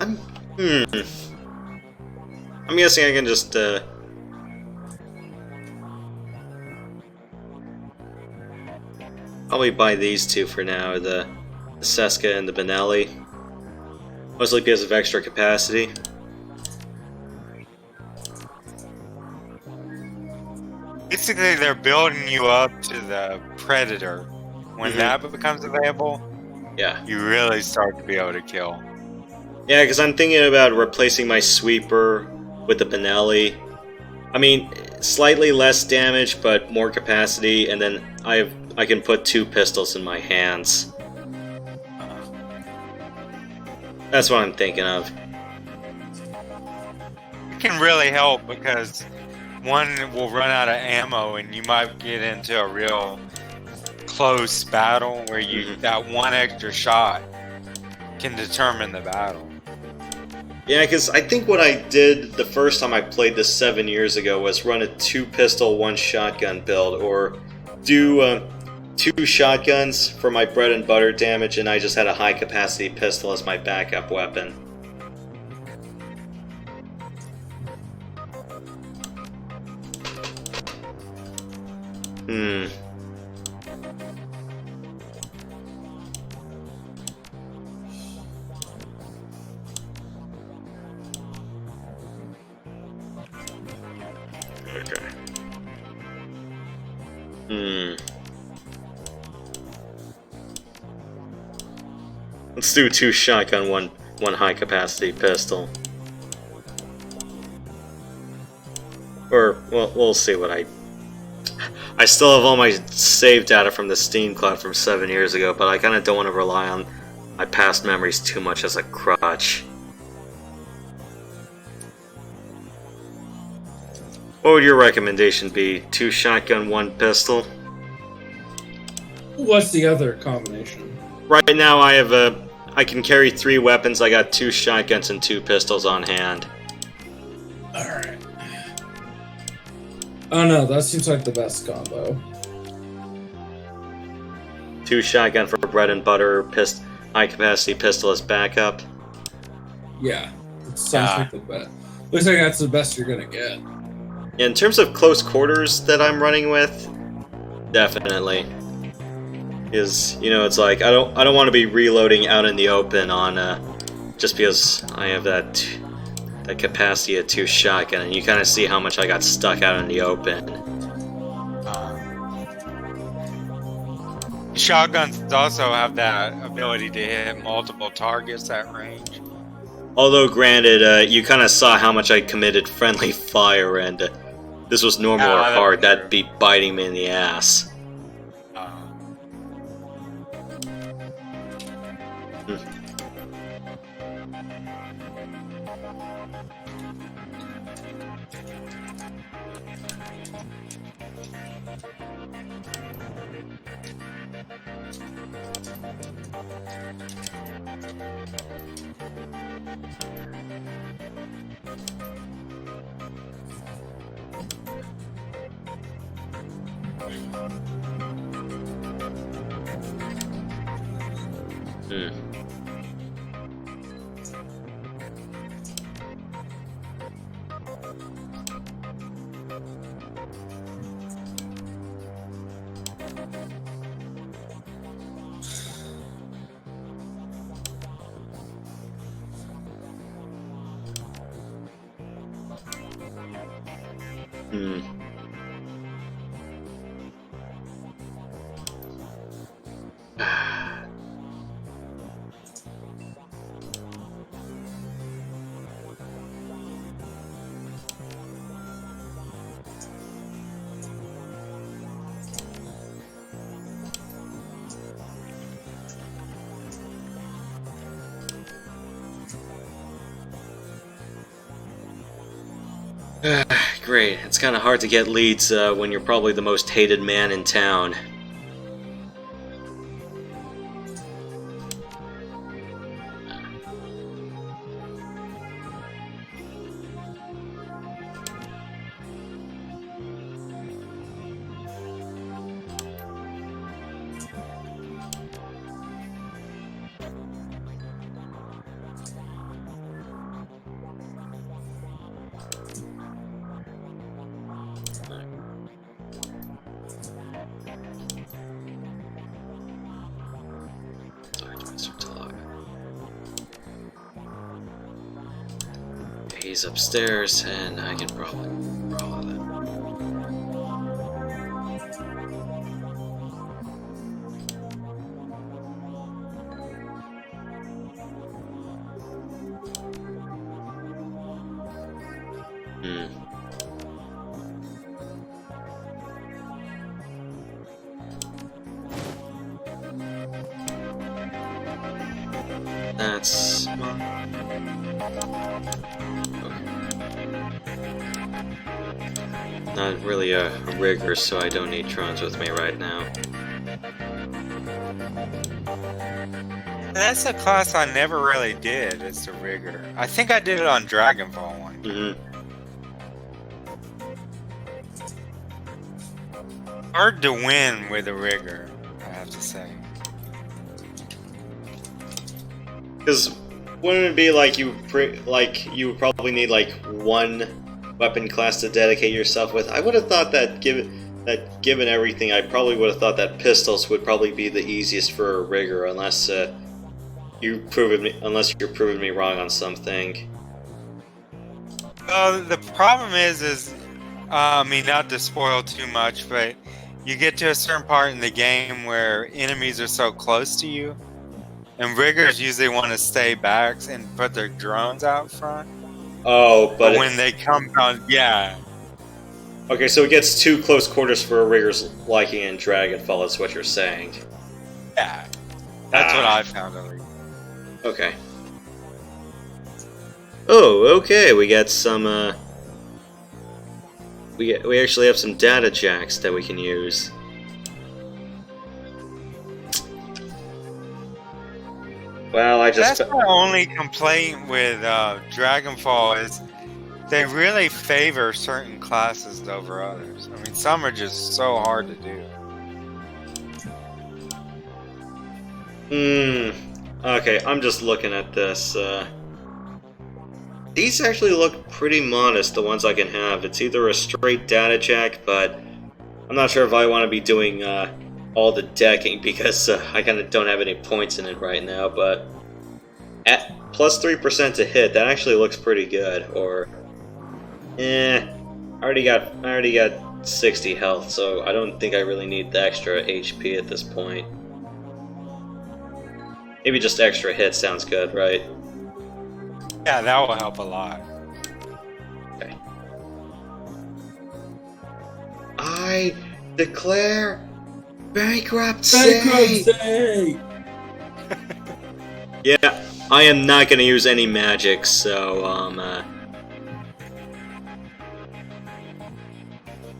I'm guessing I can just probably buy these two for now, the Seska and the Benelli. Mostly because of extra capacity. Basically, they're building you up to the Predator. When that becomes available, yeah, you really start to be able to kill. Yeah, because I'm thinking about replacing my sweeper with the Benelli. I mean, slightly less damage, but more capacity, and then I can put 2 pistols in my hands. That's what I'm thinking of. It can really help because one will run out of ammo, and you might get into a real close battle where you that one extra shot can determine the battle. Yeah, because I think what I did the first time I played this 7 years ago was run a 2 pistol, 1 shotgun build, or do 2 shotguns for my bread and butter damage, and I just had a high capacity pistol as my backup weapon. Okay. Let's do 2 shotgun, one high capacity pistol. Or we'll see what I still have all my save data from the Steam Cloud from 7 years ago, but I kind of don't want to rely on my past memories too much as a crutch. What would your recommendation be? 2 shotgun, 1 pistol? What's the other combination? Right now I can carry 3 weapons. I got 2 shotguns and 2 pistols on hand. Alright. Oh no, that seems like the best combo. 2 shotgun for bread and butter, high capacity pistol as backup. Yeah, it sounds like the best. Looks like that's the best you're gonna get. Yeah, in terms of close quarters that I'm running with, definitely. Is, you know, it's like I don't want to be reloading out in the open on just because I have that capacity of 2 shotgun, and you kind of see how much I got stuck out in the open. Shotguns also have that ability to hit multiple targets at range. Although granted, you kind of saw how much I committed friendly fire, and this was normal or hard, that'd be biting me in the ass. Hmm. Great. It's kind of hard to get leads when you're probably the most hated man in town. He's upstairs, and I can probably follow that. That's... Not really a rigger, so I don't need Trons with me right now. That's a class I never really did, it's the rigger. I think I did it on Dragonfall one. Mm-hmm. Hard to win with a rigger, I have to say. Because wouldn't it be like you would probably need like one weapon class to dedicate yourself with? I would have thought that given everything, I probably would have thought that pistols would probably be the easiest for a rigger, unless you're proving me wrong on something. The problem is I mean, not to spoil too much, but you get to a certain part in the game where enemies are so close to you, and riggers usually want to stay back and put their drones out front. Oh, but when they come down, yeah. Okay, so it gets too close quarters for a rigger's liking in Dragonfall, is what you're saying. Yeah, that's what I found at least. Okay. Oh, okay. We got some. We actually have some data jacks that we can use. Well, That's my only complaint with Dragonfall is they really favor certain classes over others. I mean, some are just so hard to do. Okay, I'm just looking at this. These actually look pretty modest, the ones I can have. It's either a straight data jack, but I'm not sure if I want to be doing all the decking because I kind of don't have any points in it right now, but at plus 3% to hit, that actually looks pretty good. Or, I already got 60 health, so I don't think I really need the extra HP at this point. Maybe just extra hit sounds good, right? Yeah, that will help a lot. Okay. I declare bankruptcy! Yeah, I am not going to use any magic, so,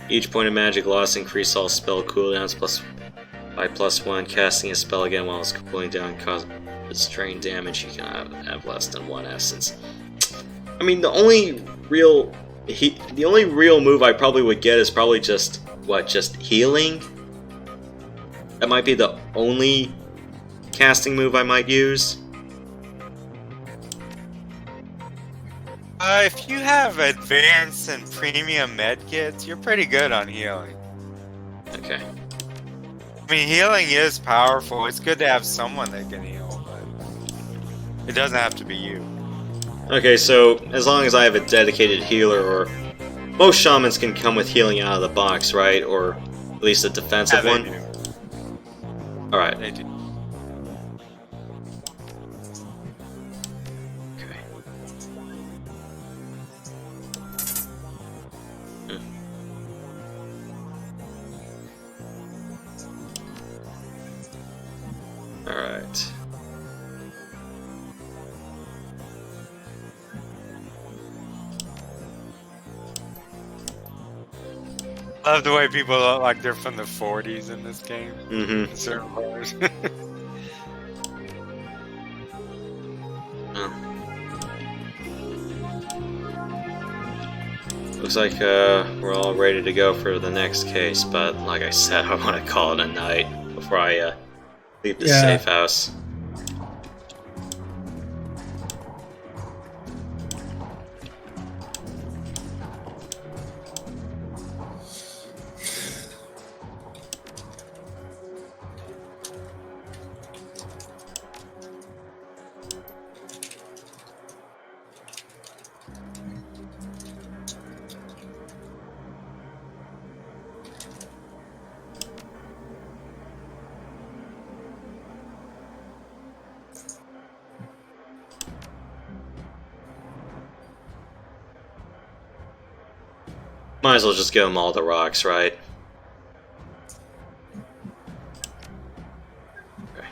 each point of magic loss increase all spell cooldowns by +1. Casting a spell again while it's cooling down causes strain damage. You can have less than 1 essence. I mean, the only real move I probably would get is probably just healing. That might be the only casting move I might use. If you have advanced and premium medkits, you're pretty good on healing. Okay. I mean, healing is powerful. It's good to have someone that can heal, but it doesn't have to be you. Okay, so as long as I have a dedicated healer or most shamans can come with healing out of the box, right? Or at least a defensive Yeah, one. they do. Alright. They do. Okay. Alright. I love the way people look like they're from the 40s in this game. Mm-hmm. In certain parts. Looks like we're all ready to go for the next case, but like I said, I want to call it a night before I leave the safe house. Might as well just give them all the rocks, right?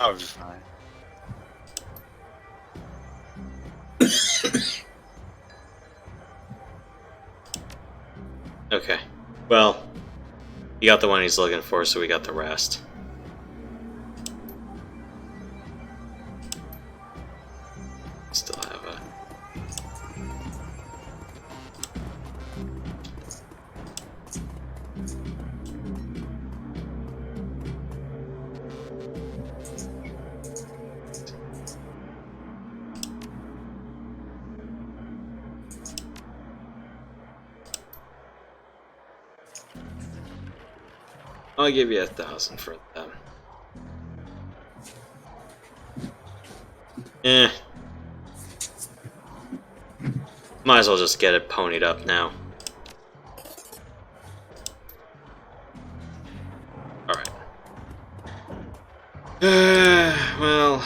I was fine. Okay. Well, he got the one he's looking for, so we got the rest. Still have a... I'll give you 1,000 for them. Eh. Might as well just get it ponied up now. Alright. Well...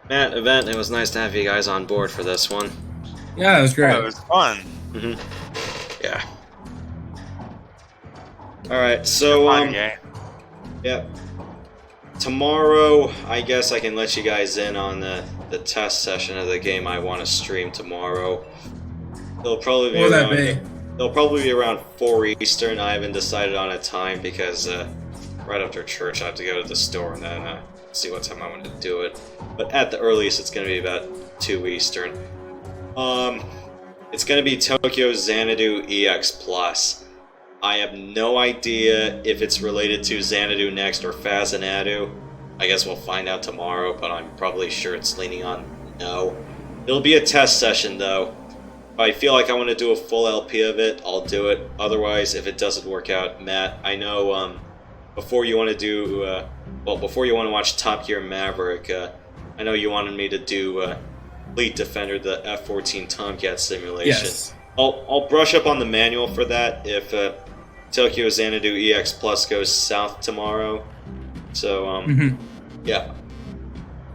Matt, Event, it was nice to have you guys on board for this one. Yeah, it was great. Yeah, it was fun. Mm-hmm. Yeah. Alright, so, Fun game. yeah. Tomorrow, I guess I can let you guys in on the test session of the game I want to stream tomorrow. It'll probably be What would that around, be? it'll probably be around 4 Eastern. I haven't decided on a time because right after church I have to go to the store and then see what time I want to do it. But at the earliest, it's going to be about 2 Eastern. It's going to be Tokyo Xanadu EX Plus. I have no idea if it's related to Xanadu Next or Fazanadu. I guess we'll find out tomorrow, but I'm probably sure it's leaning on no. It'll be a test session, though. If I feel like I want to do a full LP of it, I'll do it. Otherwise, if it doesn't work out, Matt, I know before you want to do, before you want to watch Top Gear Maverick, I know you wanted me to do Fleet Defender, the F-14 Tomcat simulation. Yes. I'll brush up on the manual for that if Tokyo Xanadu EX Plus goes south tomorrow. So, yeah.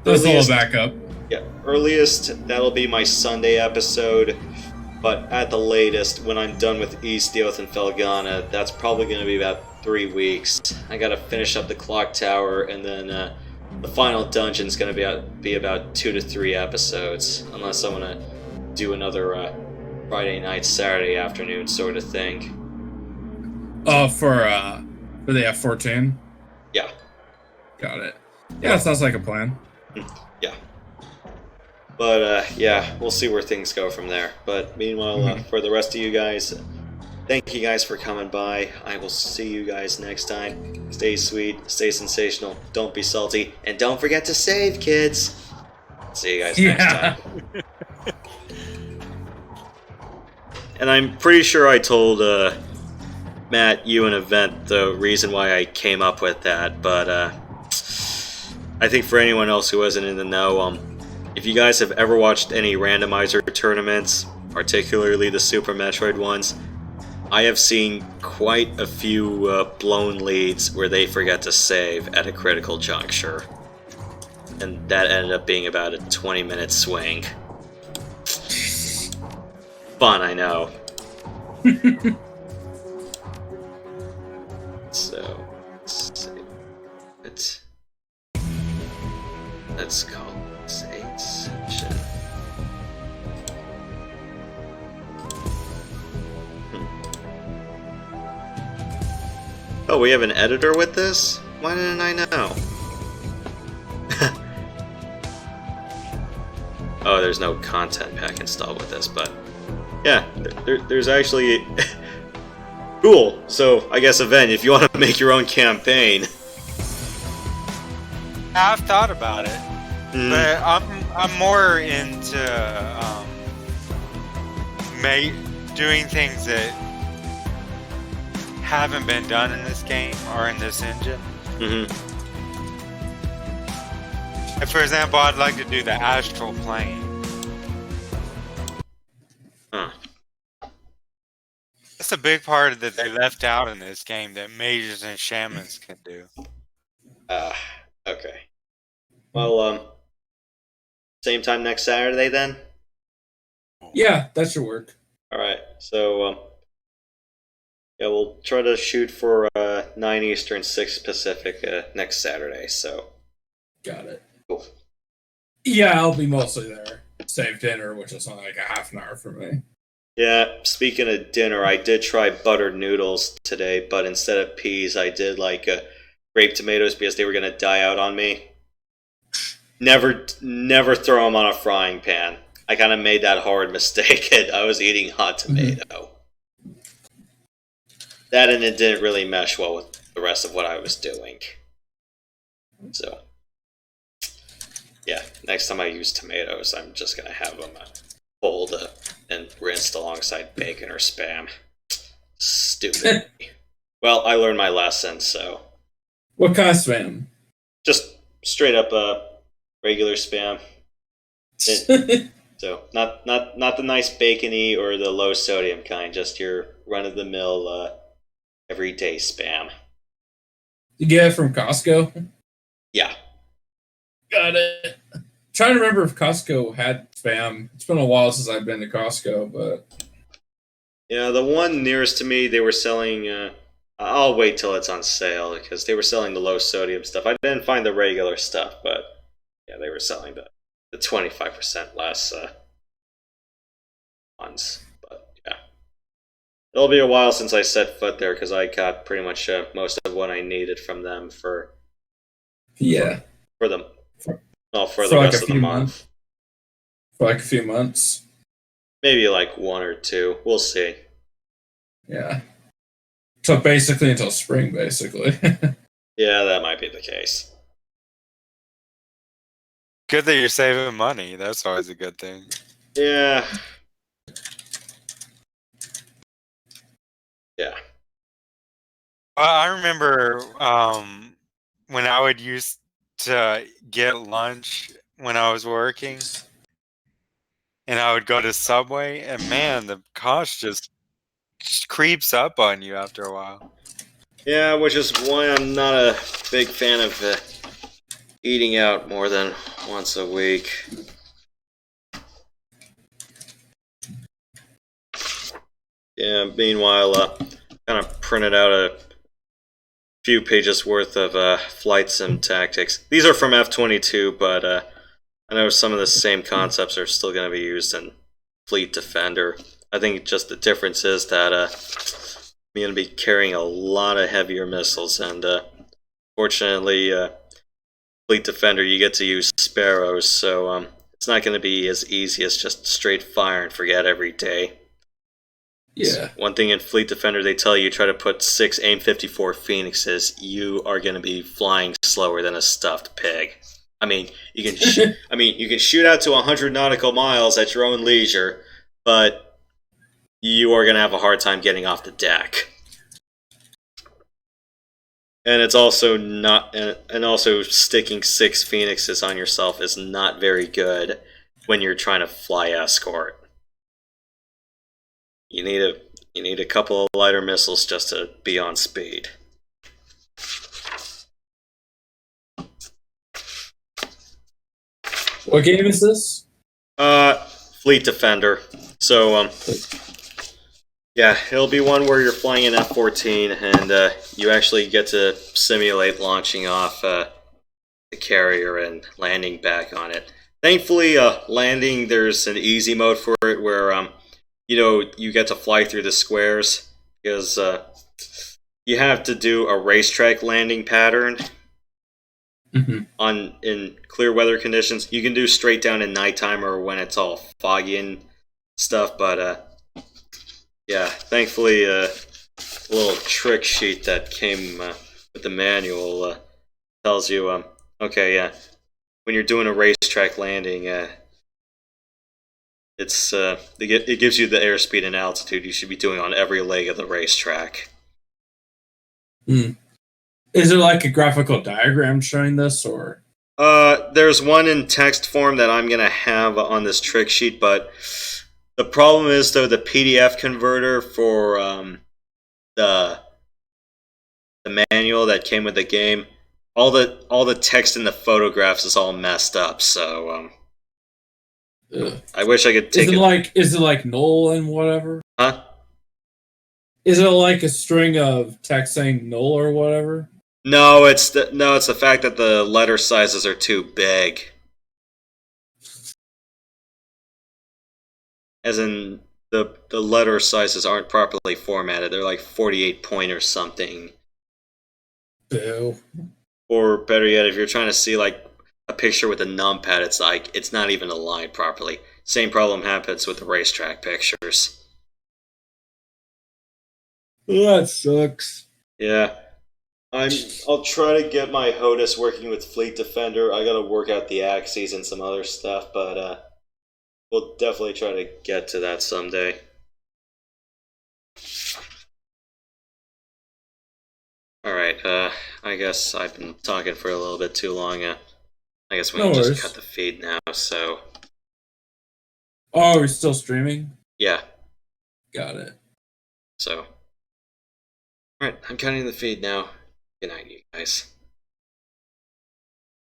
That's a Earliest- little backup. Yeah, earliest, that'll be my Sunday episode. But at the latest, when I'm done with East, Dioth, and Felgana, that's probably going to be about 3 weeks. I gotta finish up the Clock Tower, and then the final dungeon's going to be about 2 to 3 episodes. Unless I want to do another Friday night, Saturday afternoon sort of thing. Oh, for the F-14? Yeah. Got it. Yeah, that sounds like a plan. Yeah. But, yeah, we'll see where things go from there. But meanwhile, for the rest of you guys, thank you guys for coming by. I will see you guys next time. Stay sweet, stay sensational, don't be salty, and don't forget to save, kids! See you guys next time. And I'm pretty sure I told, Matt, you, an Event, the reason why I came up with that, but, I think for anyone else who wasn't in the know, if you guys have ever watched any randomizer tournaments, particularly the Super Metroid ones, I have seen quite a few blown leads where they forget to save at a critical juncture. And that ended up being about a 20-minute swing. Fun, I know. So, let's see. Let's call save session. Oh, we have an editor with this? Why didn't I know? Oh, there's no content pack installed with this, but yeah, there's actually cool. So I guess Event, if you want to make your own campaign, I've thought about it, but I'm more into doing things that haven't been done in this game or in this engine. If, for example, I'd like to do the astral plane. That's a big part that they left out in this game that mages and shamans can do. Okay. Well, same time next Saturday then? Yeah, that should work. Alright, so, yeah, we'll try to shoot for 9 Eastern, 6 Pacific next Saturday, so. Got it. Cool. Yeah, I'll be mostly there. Save dinner, which is only like a half an hour for me. Yeah, speaking of dinner, I did try buttered noodles today, but instead of peas, I did like grape tomatoes because they were going to die out on me. Never throw them on a frying pan. I kind of made that horrid mistake, and I was eating hot tomato. That and it didn't really mesh well with the rest of what I was doing. So, yeah, next time I use tomatoes, I'm just going to have them pulled and rinsed alongside bacon or Spam. Stupid. Well, I learned my lesson, so. What kind of Spam? Just straight up regular Spam. So not the nice bacony or the low sodium kind, just your run of the mill everyday Spam. You get it from Costco? Yeah. Got it. Trying to remember if Costco had Spam. It's been a while since I've been to Costco, but yeah, the one nearest to me, they were selling. I'll wait till it's on sale because they were selling the low sodium stuff. I didn't find the regular stuff, but yeah, they were selling the 25% less ones. But yeah, it'll be a while since I set foot there because I got pretty much most of what I needed from them for the rest of the month. For like a few months. Maybe like 1 or 2. We'll see. Yeah. So basically until spring, basically. Yeah, that might be the case. Good that you're saving money. That's always a good thing. Yeah. Yeah. I remember when I would use to get lunch when I was working, and I would go to Subway, and man, the cost just creeps up on you after a while. Yeah, which is why I'm not a big fan of eating out more than once a week. Yeah, meanwhile, kind of printed out a few pages worth of flight sim tactics. These are from F-22, but I know some of the same concepts are still going to be used in Fleet Defender. I think just the difference is that I'm going to be carrying a lot of heavier missiles, and fortunately, Fleet Defender, you get to use Sparrows, so it's not going to be as easy as just straight fire and forget every day. Yeah. One thing in Fleet Defender, they tell you try to put 6 AIM-54 Phoenixes, you are going to be flying slower than a stuffed pig. I mean, you can you can shoot out to 100 nautical miles at your own leisure, but you are going to have a hard time getting off the deck. And it's also not, and also sticking 6 Phoenixes on yourself is not very good when you're trying to fly escort. You need a couple of lighter missiles just to be on speed. What game is this? Fleet Defender. So yeah, it'll be one where you're flying an F-14 and you actually get to simulate launching off the carrier and landing back on it. Thankfully, landing, there's an easy mode for it where you get to fly through the squares because you have to do a racetrack landing pattern in clear weather conditions. You can do straight down in nighttime or when it's all foggy and stuff, but yeah, thankfully a little trick sheet that came with the manual tells you, okay, yeah, when you're doing a racetrack landing, it gives you the airspeed and altitude you should be doing on every leg of the racetrack. Is it like a graphical diagram showing this, or? There's one in text form that I'm gonna have on this trick sheet, but the problem is though the PDF converter for the manual that came with the game, all the text in the photographs is all messed up. So I wish I could take it. Is it like null and whatever? Huh? Is it like a string of text saying null or whatever? No, it's the fact that the letter sizes are too big. As in the letter sizes aren't properly formatted. They're like 48 point or something. Boo. Or better yet, if you're trying to see like a picture with a numpad, it's not even aligned properly. Same problem happens with the racetrack pictures. That sucks. Yeah. I'll try to get my HOTUS working with Fleet Defender. I gotta work out the axes and some other stuff, but we'll definitely try to get to that someday. Alright, I guess I've been talking for a little bit too long. I guess we can just cut the feed now, so... Oh, we're still streaming? Yeah. Got it. So... Alright, I'm cutting the feed now. Good night, you guys.